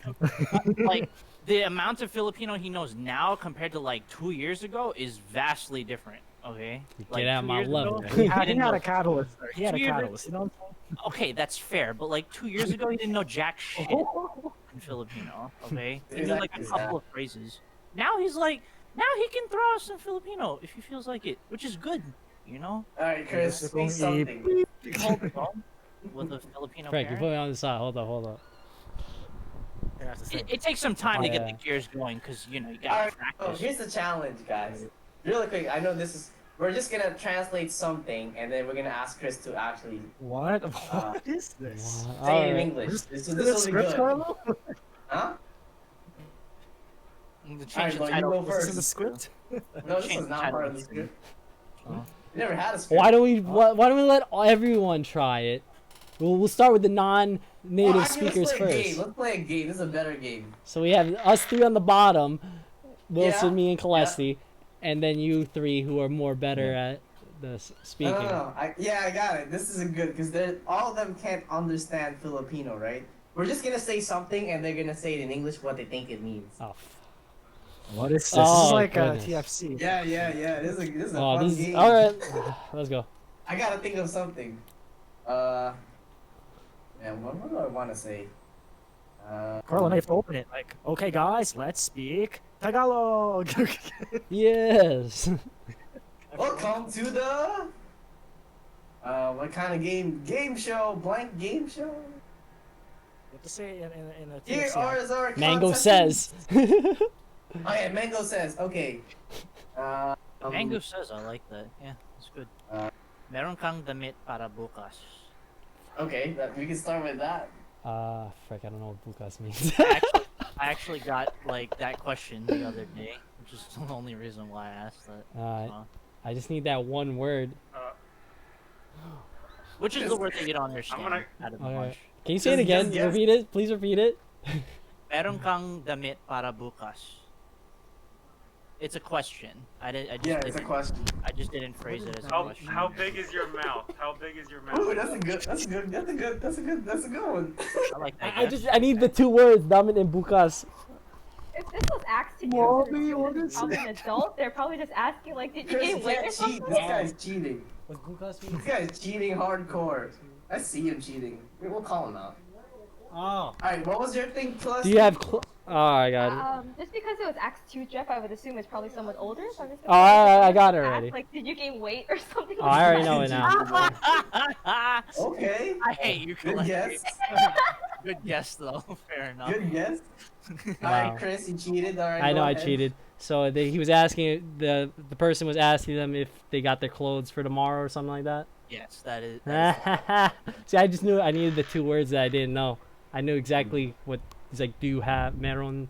S4: like, the amount of Filipino he knows now compared to, like, 2 years ago is vastly different, okay? Like,
S1: Get out
S4: 2
S1: my
S4: years
S1: level.
S4: ago,
S8: He
S4: he
S8: had
S4: didn't
S8: a
S4: know-
S8: catalyst. He had a
S4: 2 years ago-
S8: catalyst. You know what I'm
S4: Okay, that's fair, but, like, 2 years ago, he didn't know jack shit in Filipino, okay? He knew, like, a couple of phrases. Now he's like, now he can throw us some Filipino if he feels like it, which is good, you know?
S3: Alright, Chris,
S8: Yes,
S3: speak
S8: it's gonna be-
S3: something.
S4: You hold the phone with a Filipino
S1: Frank, you
S4: parent.
S1: put me on the side. Hold up.
S8: saying?
S4: It takes some time to
S1: Oh,
S4: get
S1: yeah.
S4: the gears going, because, you know, you gotta
S3: Alright, oh,
S4: practice.
S3: here's the challenge, guys. Really quick, I know this is. We're just gonna translate something, and then we're gonna ask Chris to actually
S8: What? What is this?
S1: Wow.
S3: say it in
S1: Alright.
S3: English. This
S8: Is
S3: will
S8: this
S3: be
S8: script,
S3: good.
S8: Carlo?
S3: Huh?
S4: The change
S3: Alright,
S4: the
S3: well, you
S4: title.
S3: go
S8: Is this
S3: first.
S8: in the script?
S3: No, this
S4: Change
S3: was
S4: the
S3: not
S4: title.
S3: part of the script.
S4: Oh.
S3: We never had a script.
S1: Why don't we let everyone try it? We'll start with the non-native
S3: Well, actually,
S1: speakers
S3: let's play a game.
S1: first.
S3: Let's play a game. This is a better game.
S1: So we have us three on the bottom, Wilson,
S3: Yeah,
S1: me, and Kalesi, and then you three who are more better at speaking.
S3: No. I got it. This isn't good because all of them can't understand Filipino, right? We're just gonna say something and they're gonna say it in English what they think it means.
S1: Oh,
S8: What is this? This
S1: Oh,
S8: is like
S1: goodness.
S8: TFC.
S3: Yeah. This is a
S1: oh
S3: fun
S1: these.
S3: game.
S1: All right, let's go.
S3: I gotta think of something. Man, what do I want to say?
S8: Carl, I have to open it. Like, okay, guys, let's speak Tagalog.
S1: Yes.
S3: Welcome to the what kind of game? Game show? Blank game show?
S8: You have to say it in a
S3: Here
S8: TFC.
S3: are our
S1: Mango
S3: contestants.
S1: says.
S3: Oh yeah, Mango says. Okay.
S4: Mango says I like that. Yeah, it's good. Meron kang damit para bukas.
S3: Okay, we can start with that.
S1: Frick, I don't know what bukas means.
S4: I actually got like that question the other day, which is the only reason why I asked that.
S1: I just need that one word.
S4: Which is the word that you don't understand
S6: gonna-
S4: out of the
S1: Alright.
S4: bunch.
S1: Can you say it
S3: Just
S1: again?
S3: guess.
S1: Repeat it. Please repeat it.
S4: Meron kang damit para bukas. It's a question. I
S3: Yeah, it's a question.
S4: I just didn't phrase it as a
S6: How
S4: question.
S6: how big is your mouth? How big is your mouth?
S3: Ooh, that's a good one.
S4: I like that.
S1: I
S4: guess.
S1: just I need the two words, Damin and bukas.
S5: If this was asked to you,
S8: Mommy,
S5: as
S8: what is
S5: probably an adult, they're probably just asking like, did you
S3: Chris,
S5: gain
S3: you
S5: weight or
S3: can't cheat.
S5: something?
S3: This guy's cheating.
S1: What bukas
S3: This guy's cheating hardcore. I see him cheating. We'll call him out.
S1: Oh.
S3: Alright, what was your thing plus?
S1: Do you have? Oh, I got it.
S5: Just because it was asked to Jeff, I would assume it's probably someone older. So I'm just
S1: Oh, I got it
S5: ask,
S1: already.
S5: Like, did you gain weight or something?
S1: Oh, I already know it now.
S3: Okay.
S4: I hate you,
S3: Good
S4: Colette.
S3: guess.
S4: Good guess, though. Fair enough.
S3: Good guess.
S1: Wow.
S3: Alright, Chris, you cheated. Alright.
S1: I know
S3: go
S1: I
S3: ahead.
S1: cheated. So he was asking the person was asking them if they got their clothes for tomorrow or something like that.
S4: Yes, that is.
S1: See, I just knew I needed the two words that I didn't know. I knew exactly what he's like. Do you have meron?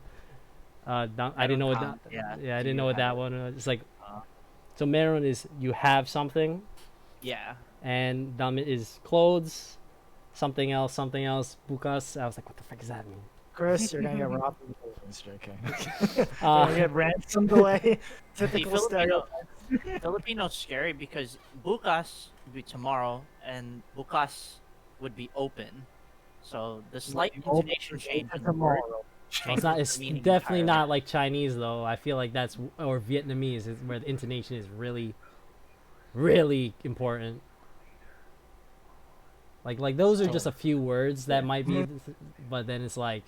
S1: I didn't know what that.
S4: Yeah.
S1: I
S4: do
S1: didn't know
S4: you
S1: what that
S4: have
S1: one was. It's like,
S4: Uh,
S1: so meron is you have something,
S4: Yeah.
S1: and damit is clothes, something else. Bukas. I was like, what the fuck does that mean?
S8: Chris, you're gonna get robbed in the Philippines, JK. You're
S1: Uh,
S8: gonna get ransomed away.
S4: The
S8: Typical
S4: Filipino,
S8: stereotype.
S4: Filipino's scary because bukas would be tomorrow and bukas would be open. So the slight intonation change in the word
S8: tomorrow.
S1: well, it's not.
S4: changes
S1: It's
S4: the meaning
S1: definitely
S4: entirely.
S1: not like Chinese though. I feel like that's or Vietnamese is where the intonation is really, really important. Like those are just a few words that might be, but then it's like,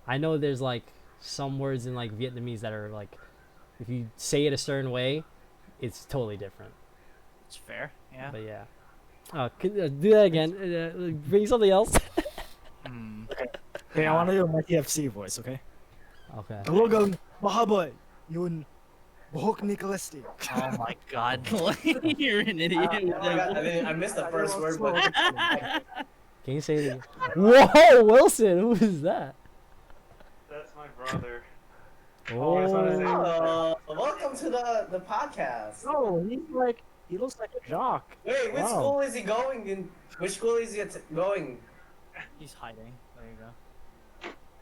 S1: I know there's like some words in like Vietnamese that are like, if you say it a certain way, it's totally different.
S4: It's fair. Yeah.
S1: But yeah. Do that again. Bring something else.
S4: Hmm.
S8: Okay, I want to do my TFC voice, okay?
S1: Okay.
S8: Talagang mahaba yun buhok ni Calesti.
S4: Oh my God, you're an idiot.
S3: I missed the first word, but
S1: Can you say it again? Whoa, Wilson, who is that?
S6: That's my brother.
S1: Oh,
S6: I just wanna say-
S3: welcome to the podcast.
S8: No, he looks like a jock.
S3: Wait, which
S8: Wow.
S3: school is he going in? Which school is he going?
S4: He's hiding. There you go.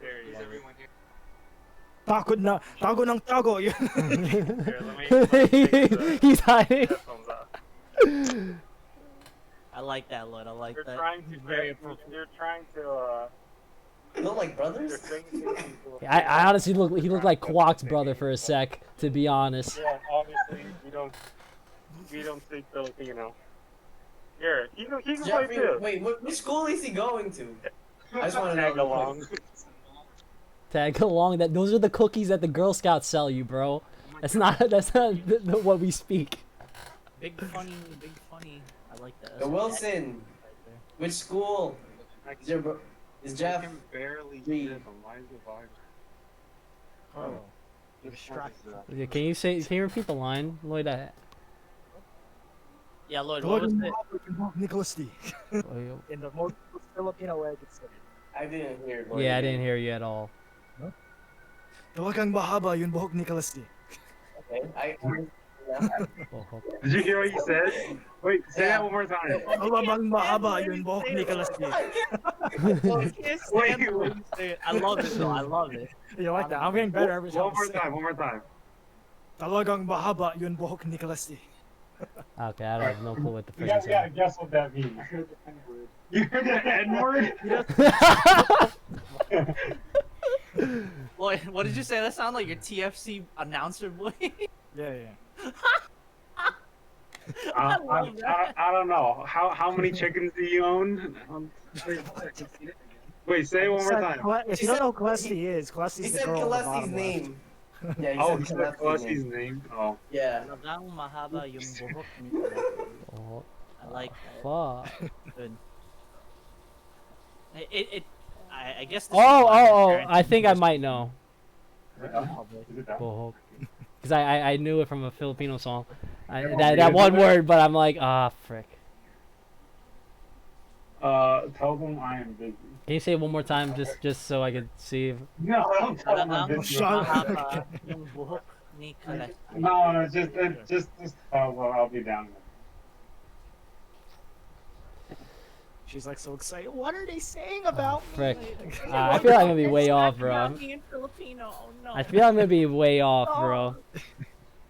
S6: There, is everyone here?
S8: Tago ng tago yun.
S6: Here, let me take the
S1: he's hiding.
S6: headphones off.
S4: I like that, Lloyd. I like
S6: They're
S4: that.
S6: trying to
S4: Very
S6: they're trying to
S3: They look like
S6: they're
S3: brothers.
S6: saying people.
S1: I honestly he looked like Kwok's brother for a sec, to be honest.
S6: Yeah, obviously we don't speak Filipino. Here, he can play
S3: Jeffrey,
S6: too.
S3: wait, which school is he going to? I just want to
S6: Tag
S3: know.
S6: along.
S1: Tag along. Those are the cookies that the Girl Scouts sell you, bro. That's not what we speak.
S4: Big funny. I like that.
S3: The Wilson. Which school is your is Jeff?
S6: I can barely
S3: Reed.
S6: see them. Why is it vibrant?
S8: Oh,
S6: Which one is that?
S1: Yeah, can you repeat the line, Lloyd?
S4: Yeah, Lloyd. What was
S8: Talagang
S4: it?
S8: mahaba yun buhok ni Calesti. In the most Filipino way I could say it.
S3: I didn't hear.
S1: Yeah, I didn't hear you at all.
S8: Talagang mahaba yun buhok ni Calesti.
S3: Okay,
S6: Did you hear what you said? Wait, say that one more time.
S8: Talagang mahaba yun buhok ni Calesti.
S6: Wait,
S4: I love it though. I love it.
S8: You like that? I'm getting better every time.
S6: one more time.
S8: Talagang mahaba yun buhok ni Calesti.
S1: Okay, I don't have no clue what the
S2: We
S1: freaking
S2: gotta
S1: song.
S2: guess what that means. You heard the N-word?
S4: Boy, what did you say? That sounded like your TFC announcer boy.
S8: Yeah.
S4: I love that.
S2: I don't know. How many chickens do you own? Wait, say it one more time.
S8: If you don't know who Celeste is,
S3: He
S8: Celeste's the
S3: said
S8: girl on the
S3: Kalesi's
S8: bottom left.
S3: name. Yeah, he
S2: Oh,
S3: said
S2: he said
S3: Kalesi's
S2: Kaleski's
S3: name.
S2: name. Oh.
S3: Yeah.
S4: Talagang mahaba yung buhok ni Kalesi.
S1: Oh,
S4: I like that.
S1: fuck.
S4: Good. I guess. This is
S1: Oh,
S4: why my
S1: oh, oh!
S4: parents
S1: I think I
S4: just-
S1: might know.
S2: Is it done? Is it done?
S1: Bohok. Because I knew it from a Filipino song.
S2: Everyone
S1: That
S2: knows
S1: one
S2: it?
S1: word, but I'm like, frick.
S2: Tell them I am busy.
S1: Can you say it one more time, just so I could see? If...
S2: No, don't tell them I'm
S4: Talagang
S2: busy.
S8: Shut up.
S4: mahaba yung buhok ni Kalesi.
S2: No, just tell them I'll be down.
S8: She's like so excited. What are they saying about
S1: Frick.
S8: me?
S1: I feel like I'm gonna be way off, bro.
S4: Me in Filipino. Oh no.
S1: I feel I'm gonna be way off, bro.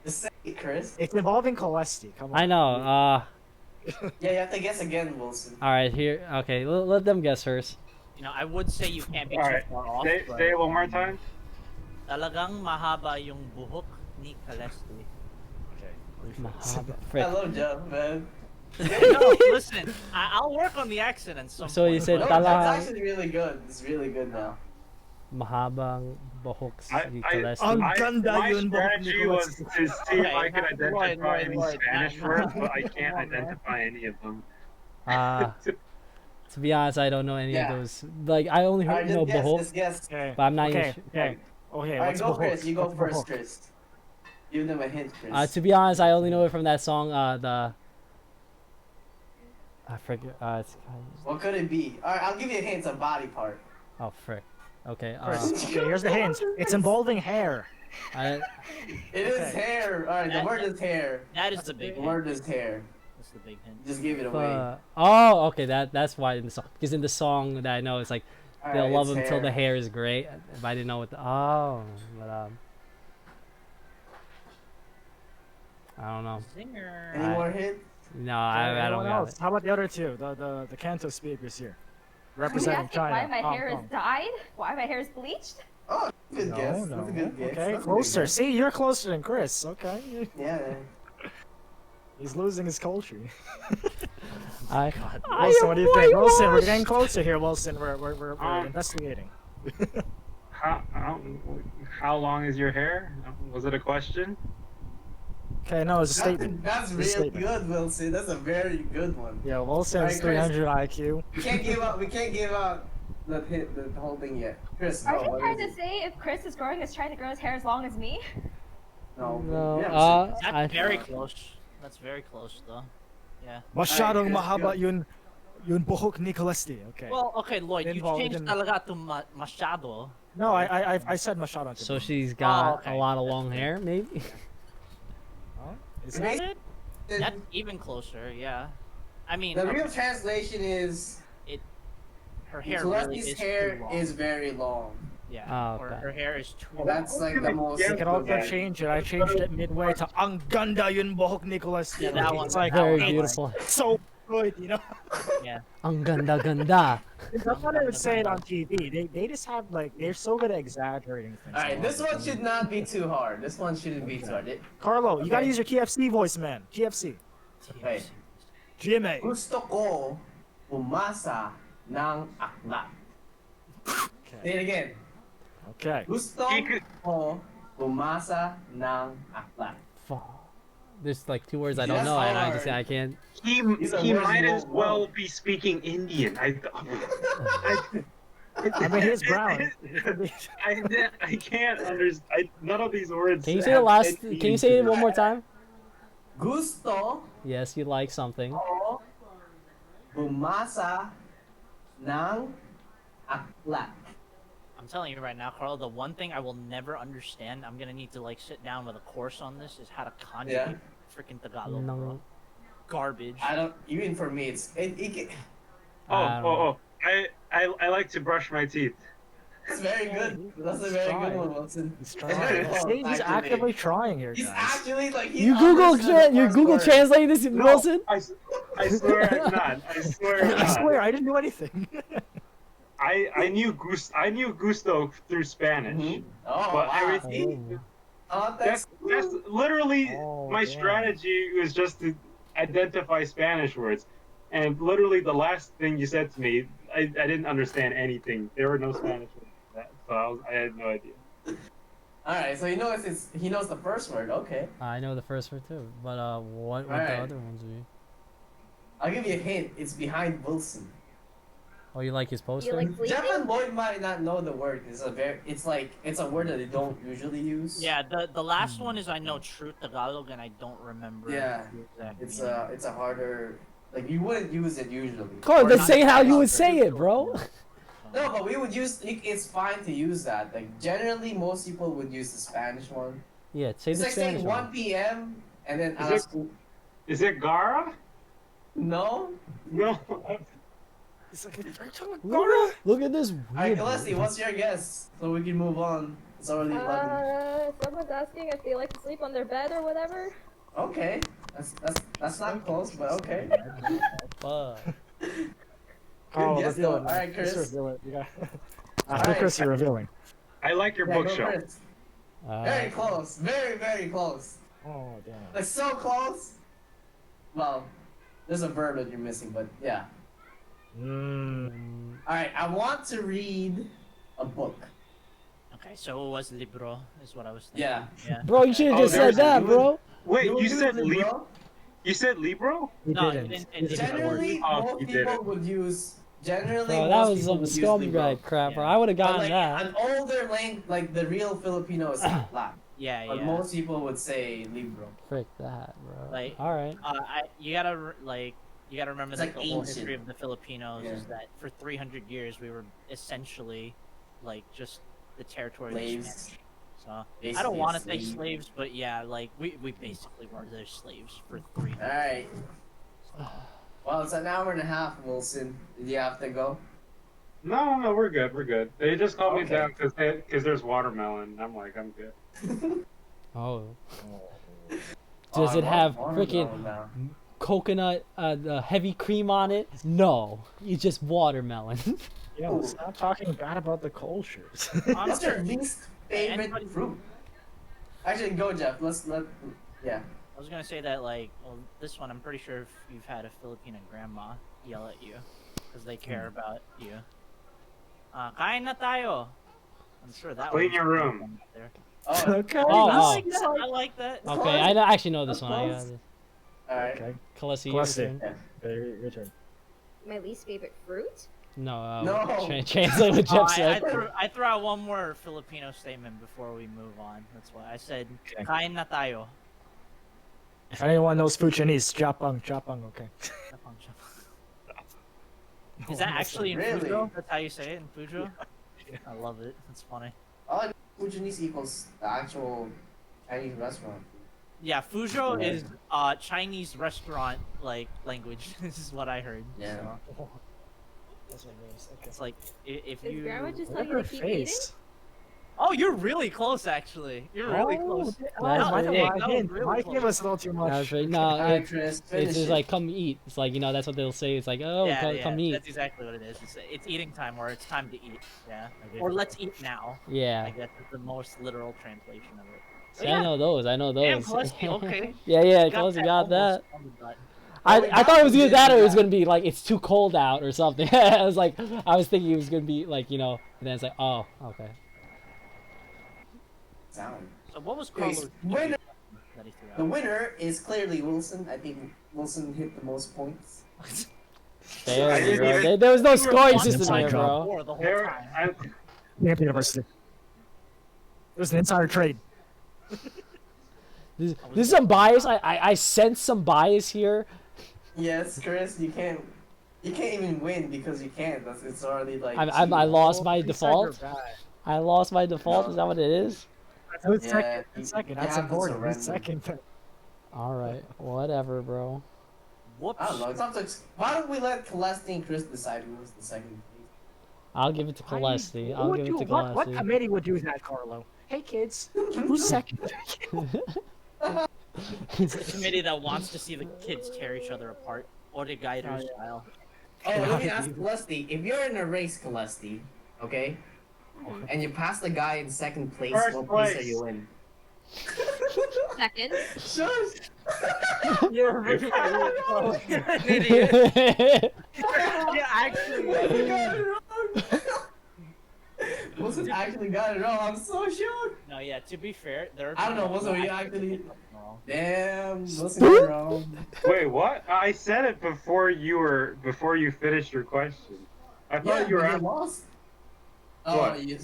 S3: Just say it, Chris.
S8: It's involving Celeste. Come on.
S1: I know.
S3: Yeah, you have to guess again, Wilson.
S1: All right, here. Okay, let them guess first.
S4: You know, I would say you can't be too
S2: Alright,
S4: far off.
S2: say
S4: but
S2: it one more time.
S4: Talagang mahaba yung buhok ni Kalesi.
S1: Mahaba.
S3: I
S1: Frick.
S3: love Jeff, man.
S4: No, listen, I'll work on the accent at some
S1: So you
S4: point.
S1: said
S3: No,
S1: Talang-
S3: that's actually really good. It's really good now.
S1: Mahabang buhok si
S2: I-
S1: Celeste.
S8: Ang
S2: my
S8: ganda yun,
S2: strategy
S8: Bob
S2: was to see if I could
S4: Okay,
S2: identify
S4: Lloyd,
S2: any
S4: Lloyd,
S2: Spanish
S4: not-
S2: words, but I can't
S4: Come on, man.
S2: identify any of them.
S1: To be honest, I don't know any
S3: Yeah.
S1: of those. Like I only
S3: Alright,
S1: know
S3: just guess,
S1: buhok,
S3: just guess.
S8: Okay.
S1: but I'm not
S8: Okay.
S1: even.
S8: Okay. Okay.
S3: Alright,
S8: What's
S3: go,
S8: Bohok?
S3: Chris. You go
S8: What's
S3: first,
S8: Bohok?
S3: Chris. Give them a hint, Chris.
S1: To be honest, I only know it from that song. I forget. It's
S3: What could it be? Alright, I'll give you a hint. It's a body part.
S1: oh frick. Okay.
S8: Chris. Okay. Here's the hint. It's involving hair.
S1: I,
S3: It is
S8: Okay.
S3: hair. Alright, the word is hair.
S4: That is the big
S3: The
S4: hint.
S3: word is hair.
S4: That's the big hint.
S3: Just give it away.
S1: oh, okay. That's why in the song. Because in the song that I know, it's like they'll
S3: Alright,
S1: love
S3: it's
S1: him till the
S3: hair.
S1: hair is gray. But I didn't know what the but I don't know.
S4: Zinger.
S3: Any more hints?
S1: No, I don't
S8: Anyone
S1: got
S8: else?
S1: it.
S8: How about the other two? The Kanto speakers here,
S5: Are you
S8: representing
S5: asking
S8: China.
S5: why my
S8: Hong
S5: hair is
S8: Kong.
S5: dyed? Why my hair is bleached?
S3: Oh, good
S8: No,
S3: guess.
S8: no.
S3: That's a good guess.
S8: Okay,
S3: That's a good
S8: closer.
S3: guess.
S8: See, you're closer than Chris. Okay.
S3: Yeah.
S8: He's losing his culture.
S1: I
S8: Wilson, what do you think? Wilson, we're
S1: washed.
S8: getting closer here, Wilson. We're investigating.
S2: How long is your hair? Was it a question?
S8: Okay, no, it's a statement.
S3: That's
S8: It's a
S3: really
S8: statement.
S3: good, Wilson. That's a very good one.
S8: Yeah, Wilson's
S3: Alright, Chris.
S8: 300 IQ.
S3: We can't give up. We can't give out the hit, the whole thing yet. Chris,
S5: Are
S3: no,
S5: you
S3: what
S5: trying
S3: is
S5: to
S3: it?
S5: say if Chris is trying to grow his hair as long as me?
S3: No.
S1: No,
S3: we haven't said that.
S4: That's
S1: I-
S4: very close. That's very close, though. Yeah.
S8: Masyadong
S3: Chris,
S8: mahaba
S3: go.
S8: yun buhok ni Celeste. Okay.
S4: Well, okay, Lloyd, you
S8: Involved
S4: changed
S8: in-
S4: talaga to masyado.
S8: No, I said masyadong.
S1: So she's got
S4: okay.
S1: a lot of
S4: That's
S1: long
S4: good.
S1: hair, maybe.
S8: Huh? Is that it?
S4: That's even closer, yeah. I mean,
S3: The real translation is
S4: her hair really
S3: Celeste's
S4: is
S3: hair
S4: too long.
S3: is very long.
S4: Yeah,
S1: Oh,
S4: or
S1: okay.
S4: her hair is too
S3: That's
S4: long.
S3: like the most.
S8: You can also
S2: Yeah.
S8: change it. I changed it midway to ang ganda yun buhok ni Celeste.
S4: Yeah, that one-
S8: It's like
S4: that
S1: Very
S4: one I like.
S1: beautiful.
S8: so good, you know.
S4: Yeah.
S1: Ang ganda ganda.
S8: I'm not gonna say it on TV. They just have like they're so good at exaggerating things.
S3: All right, this one should not be too hard. This one shouldn't be too hard.
S8: Carlo, you gotta
S3: Okay.
S8: use your KFC voice, man. KFC.
S3: Hey,
S8: GMA.
S3: gusto ko umasa ng aklat. Say it again.
S8: Okay.
S3: Gusto ko umasa ng aklat.
S1: Fuck. There's like two words I don't
S3: That's
S1: know, and I just
S3: hard.
S1: I can't.
S2: He
S3: These are
S2: he
S3: words
S2: might
S3: you
S2: as
S3: won't
S2: well
S3: know.
S2: be speaking Indian.
S8: I mean, he's brown.
S2: I can't understand. None of these words.
S1: Can you say
S2: have
S1: the last?
S2: any
S1: Can you say it
S2: meaning.
S1: one more time?
S3: Gusto
S1: Yes, you like something.
S3: ko umasa ng aklat.
S4: I'm telling you right now, Carl, the one thing I will never understand, I'm gonna need to like sit down with a course on this, is how to conjugate freaking Tagalog,
S1: No.
S4: bro. Garbage.
S3: I don't. Even for me, it's it.
S2: Oh,
S1: I don't know.
S2: I like to brush my teeth.
S3: It's very good. That's a very good one, Wilson.
S8: He's
S3: very
S8: trying.
S3: close,
S8: See, he's
S3: actually.
S8: actively trying here,
S3: He's
S8: guys.
S3: actually like he
S1: You Google
S3: understood the
S1: you
S3: first
S1: Google
S3: word.
S1: translate this,
S2: No,
S1: Wilson?
S2: I swear I'm not. I swear I'm
S8: I
S2: not.
S8: swear, I didn't do anything.
S2: I knew Gusto through Spanish.
S3: Mhm. Oh,
S2: But
S3: wow.
S2: everything
S3: Oh,
S2: that's literally
S8: Oh,
S2: my
S8: damn.
S2: strategy was just to identify Spanish words. And literally the last thing you said to me, I didn't understand anything. There were no Spanish words for that, so I had no idea.
S3: Alright, so he knows he knows the first word. Okay.
S1: I know the first word too, but what would the
S3: Alright.
S1: other ones be?
S3: I'll give you a hint. It's behind Wilson.
S1: Oh, you like his poster?
S5: You like
S3: Jeff
S5: sleeping?
S3: and Lloyd might not know the word. It's a word that they don't usually use.
S4: Yeah, the last one is I know true Tagalog and I don't remember.
S3: Yeah,
S4: the exact
S3: It's
S4: meaning.
S3: it's a harder like you wouldn't use it usually.
S1: Carl,
S3: Or
S1: then
S3: not
S1: say how you
S3: Tagalog,
S1: would say it, bro.
S3: No, but we would use. It's fine to use that. Like generally, most people would use the Spanish one.
S1: Yeah, say
S3: It's
S1: the
S3: like
S1: Spanish
S3: saying
S1: one.
S3: 1 p.m. and then
S2: Is it-
S3: ask.
S2: Is it Gara?
S3: No.
S2: No.
S8: He's like, "Are you talking about
S1: Look,
S8: Gara?"
S1: look at this
S3: Alright,
S1: weird.
S3: Gillespie, what's your guess? So we can move on. It's already 11.
S5: Someone's asking if they like to sleep on their bed or whatever.
S3: Okay, that's not close, but okay.
S1: Fuck.
S8: Oh,
S3: guess,
S8: reveal
S3: though.
S8: it. man.
S3: Alright, Chris.
S8: Just reveal it. You got... After
S3: Alright.
S8: Chris, you're revealing.
S2: I like your
S3: Yeah, go
S2: bookshelf.
S3: Chris. Very close. Very, very close.
S8: Oh, damn.
S3: Like so close. Well, there's a verb that you're missing, but yeah.
S8: Mm.
S3: Alright, I want to read a book.
S4: Okay, so it was libro, is what I was thinking.
S3: Yeah.
S4: Yeah.
S1: Bro, you should have
S2: Oh,
S1: just said
S2: there's-
S1: that, bro.
S2: Wait,
S3: would
S2: you
S3: use
S2: said
S3: it,
S2: Libro?
S3: bro?
S2: You said Libro?
S8: He
S4: No,
S8: didn't.
S4: he didn't-
S8: He didn't say that word.
S3: Generally,
S2: Oh,
S3: most
S2: you did
S3: people
S2: it.
S3: would use. Generally,
S1: Bro, that
S3: most
S1: was
S3: people
S1: some
S3: would use
S1: scummy
S3: Libro.
S1: guy crap, bro.
S4: Yeah.
S1: I would have
S3: But
S1: gotten
S3: like
S1: that.
S3: an older language, like the real Filipino is Latin.
S4: Yeah,
S3: But
S4: yeah.
S3: most people would say Libro.
S1: Frick that, bro.
S4: Like-
S1: Alright.
S4: You gotta remember
S3: It's
S4: that
S3: like
S4: the whole
S3: ancient.
S4: history of the Filipinos
S3: Yeah.
S4: is that for 300 years we were essentially like just the territory
S3: Slaves.
S4: of the Spanish. So I
S3: Basically
S4: don't want to
S3: a
S4: say
S3: slave.
S4: slaves, but yeah, like we basically were their slaves for 300.
S3: Alright. Well, it's an hour and a half, Wilson. Did you have to go?
S2: No, we're good. We're good. They just called me
S3: Okay.
S2: down because there's watermelon. I'm like, I'm good.
S1: Oh.
S3: Oh,
S1: Does
S3: I
S1: it have
S3: want
S1: freaking
S3: watermelon now.
S1: coconut, heavy cream on it? No. It's just watermelon.
S8: Yo, stop talking bad about the cultures.
S3: What's your least favorite
S4: Anybody-
S3: fruit? Actually, go, Jeff. Yeah.
S4: I was gonna say that like, well, this one I'm pretty sure if you've had a Filipino grandma yell at you because they care about you. Kain na tayo. I'm sure that
S2: Clean
S4: one's
S2: your
S4: pretty
S2: room.
S4: fun out there.
S3: Oh,
S8: okay.
S1: Oh,
S4: I
S1: oh.
S4: like that. I like that.
S3: That's
S1: Okay, I actually know this
S3: That's
S1: one. I
S3: close.
S1: got it.
S3: alright.
S8: Okay.
S1: Kalesi, your
S8: Kalesi.
S1: turn.
S8: Your turn.
S5: My least favorite fruit?
S1: No,
S3: No.
S1: translate what Jeff
S4: I
S1: said.
S4: threw out one more Filipino statement before we move on. That's why I said
S8: Okay.
S4: kain na tayo.
S8: If anyone knows Fuchanese, Japang, okay.
S4: Is that actually in
S3: Really?
S4: Fujo? That's how you say it in Fujo?
S8: Yeah.
S4: I love it. That's funny.
S3: All I know Fujianese equals the actual Chinese restaurant.
S4: Yeah, Fujo
S3: Yeah.
S4: is Chinese restaurant like language. This is what I heard.
S3: Yeah.
S4: So,
S8: That's what it is. Okay.
S4: it's like if
S5: Is
S4: you.
S5: grandma just
S8: Look
S5: telling
S8: at
S5: you
S8: her
S5: to keep eating?
S8: face.
S4: Oh, you're really close, actually. You're really close.
S8: Oh,
S1: That's
S8: my,
S1: right.
S8: my hint.
S4: Really
S8: Mike
S4: close.
S8: gave us a little too much.
S1: That's right. No,
S3: Alright, Chris,
S1: it's
S3: finish
S1: just
S3: it.
S1: like come eat. It's like that's what they'll say. It's like come eat.
S4: That's exactly what it is. It's eating time, or it's time to eat. Yeah.
S8: Okay.
S4: Or let's eat now. I
S1: Yeah.
S4: guess is the most literal translation of it.
S1: See, I know those. I know
S4: Damn,
S1: those.
S4: Kalesi, okay.
S1: yeah,
S4: You
S1: Kalesi got that.
S4: almost on the dot.
S1: I thought it was either that or it was gonna be like it's too cold out or something. I was like, I was thinking it was gonna be like and then it's like, oh, okay.
S3: Sound.
S4: So what was
S3: Okay,
S4: Carlos
S3: winner.
S4: that he threw
S3: The
S4: out?
S3: winner is clearly Wilson. I think Wilson hit the most points.
S1: There,
S2: I
S1: you
S2: didn't
S1: go.
S2: even-
S1: There was no scoring
S8: Inside
S1: system here,
S8: job.
S1: bro.
S4: The whole
S2: There,
S4: time.
S8: Stanford University. There's an insider trade.
S1: This is some bias. I sense some bias here.
S3: Yes, Chris, you can't even win because you can't. It's already like.
S1: I lost my
S8: Insider
S1: default.
S8: bad.
S1: I lost my default. Is that what it is?
S8: Who's
S3: Yeah,
S8: second?
S3: you-
S8: Who's second?
S3: you
S8: That's
S3: have to
S8: important. Who's
S3: surrender.
S8: second?
S1: All right, whatever, bro.
S4: Whoops.
S3: I don't know. It's up to. Why don't we let Celeste and Chris decide who was the second?
S1: I'll give it to Kalesti. I'll give it to
S8: What
S1: Kalesti.
S8: committee would do that, Carlo? Hey kids, who's second?
S4: It's a committee that wants to see the kids tear each other apart, or to guide
S8: Oh,
S4: her
S8: yeah.
S4: style.
S3: Oh, let me ask Celeste, if you're in a race, Celeste, okay, and you pass the guy in second place,
S6: First
S3: what place are
S6: place.
S3: you in?
S5: Second.
S3: Shush!
S4: You're an idiot. Yeah, actually.
S3: Wilson actually got it wrong. I'm so shocked.
S4: No, yeah. To be fair, there. Are
S3: I don't know.
S4: people
S3: Wilson,
S4: who
S3: were you actually?
S4: wrong.
S3: Damn, Wilson got it wrong.
S2: Wait, what? I said it before you finished your question. I thought
S3: Yeah,
S2: you were
S3: but you
S2: asking.
S3: lost. Oh,
S2: What?
S3: you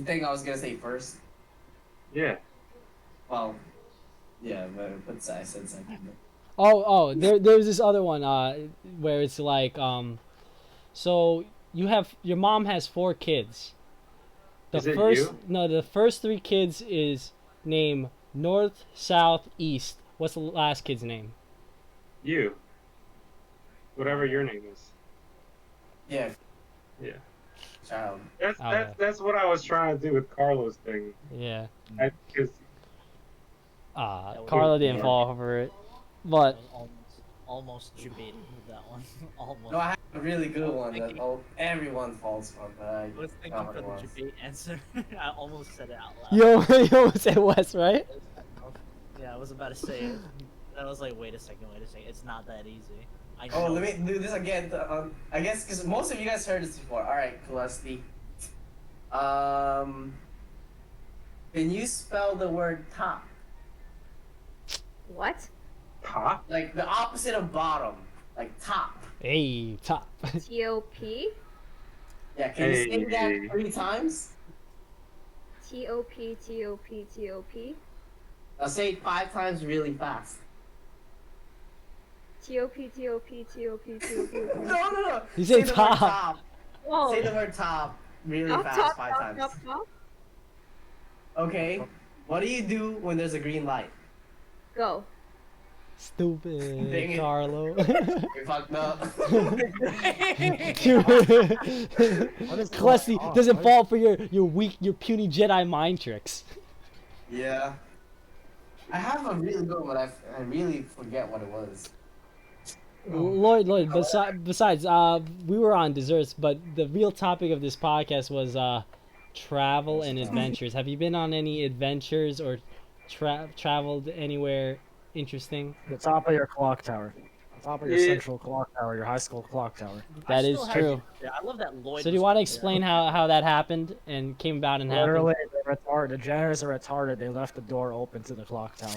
S3: think I was gonna say first?
S2: Yeah.
S3: Well, yeah, but I said second.
S1: There's this other one where it's like so your mom has 4 kids.
S2: Is it you?
S1: The first 3 kids is named North, South, East. What's the last kid's name?
S2: You. Whatever your name is.
S3: Yeah.
S2: Yeah.
S3: Child.
S2: That's what I was trying to do with Carlos thing.
S1: Yeah.
S2: Because
S1: Carlo didn't
S3: Yeah.
S1: fall for it.
S4: I
S1: But
S4: was almost debating with that one. Almost.
S3: No, I have a really good one that everyone falls for, but I
S4: I was thinking
S3: got
S4: for
S3: it
S4: the
S3: once.
S4: debate answer. I almost said it out loud.
S1: you almost said West, right?
S4: Yeah, I was about to say it. I was like, wait a second. It's not that easy. I
S3: Oh,
S4: know.
S3: let me do this again. I guess because most of you guys heard this before. All right, Celeste. Can you spell the word top?
S5: What?
S2: top?
S3: Like the opposite of bottom. Like top.
S1: Hey, top.
S5: T-O-P?
S3: Yeah, can you say
S2: Hey.
S3: that 3 times?
S5: T-O-P, T-O-P, T-O-P.
S3: Now say it 5 times really fast.
S5: T-O-P, T-O-P, T-O-P, T-O-P.
S3: No.
S1: You
S3: Say
S1: said
S3: the word
S1: top.
S3: top.
S5: Whoa.
S3: Say the word top really
S5: Top,
S3: fast
S5: top,
S3: 5
S5: top,
S3: times.
S5: top, top.
S3: Okay. What do you do when there's a green light?
S5: Go.
S1: Stupid
S3: Dang it.
S1: Carlo.
S3: You fucked up.
S1: Kalesti doesn't fall for your weak, your puny Jedi mind tricks.
S3: Yeah. I have a really good one, but I really forget what it was.
S1: Lloyd, besides, we were on desserts, but the real topic of this podcast was travel and adventures. Have you been on any adventures or traveled anywhere interesting?
S8: The top of your clock tower. The top of your
S2: Yeah.
S8: central clock tower, your high school clock tower.
S1: That
S4: I
S1: is
S4: still have-
S1: true.
S4: Yeah, I love that Lloyd.
S1: So do you
S4: was
S1: want to
S4: there.
S1: explain how that happened and came about and happened?
S8: Literally, they're retarded. The janitors are retarded. They left the door open to the clock tower.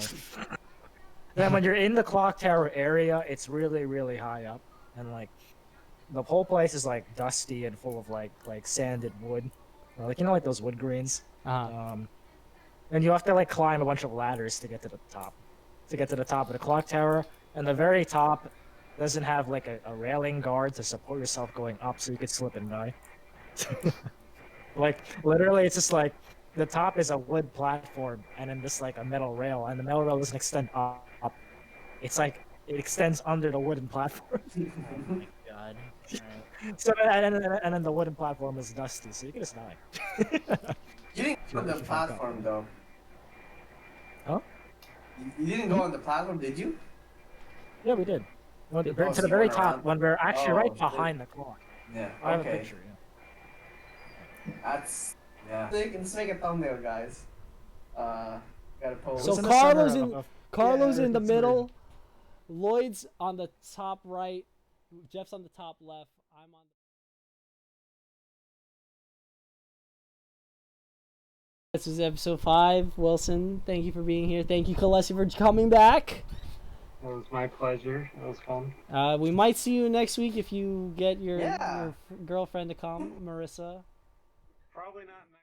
S8: Then when you're in the clock tower area, it's really, really high up, and like the whole place is like dusty and full of like sanded wood, like like those wood grains. And you have to like climb a bunch of ladders to get to the top, of the clock tower. And the very top doesn't have like a railing guard to support yourself going up, so you could slip and die. Like literally, it's just like the top is a wood platform, and then just like a metal rail, and the metal rail doesn't extend up. It's like it extends under the wooden platform.
S4: Oh my god. Alright.
S8: So and then the wooden platform is dusty, so you can just die.
S3: You didn't go on the platform though.
S8: Huh?
S3: You didn't go on the platform, did you?
S8: Yeah, we did. Well,
S3: Oh,
S8: to
S3: so
S8: the
S3: you
S8: very
S3: went
S8: top,
S3: around?
S8: when we're actually
S3: Oh,
S8: right
S3: shit.
S8: behind the clock.
S3: Yeah.
S8: I have a
S3: Okay.
S8: picture. Yeah.
S3: That's yeah. Let's make a thumbnail, guys. Gotta post.
S1: So
S8: What's in the
S1: Carlo's
S8: center
S1: in
S8: of-
S1: Carlo's
S3: Yeah,
S1: in the
S8: it's weird.
S1: middle, Lloyd's on the top right, Jeff's on the top left, I'm on the... This is episode 5. Wilson, thank you for being here. Thank you, Kalesi, for coming back.
S2: That was my pleasure. That was fun.
S1: We might see you next week if you get your
S3: Yeah.
S1: girlfriend to come, Marissa.
S2: Probably not next.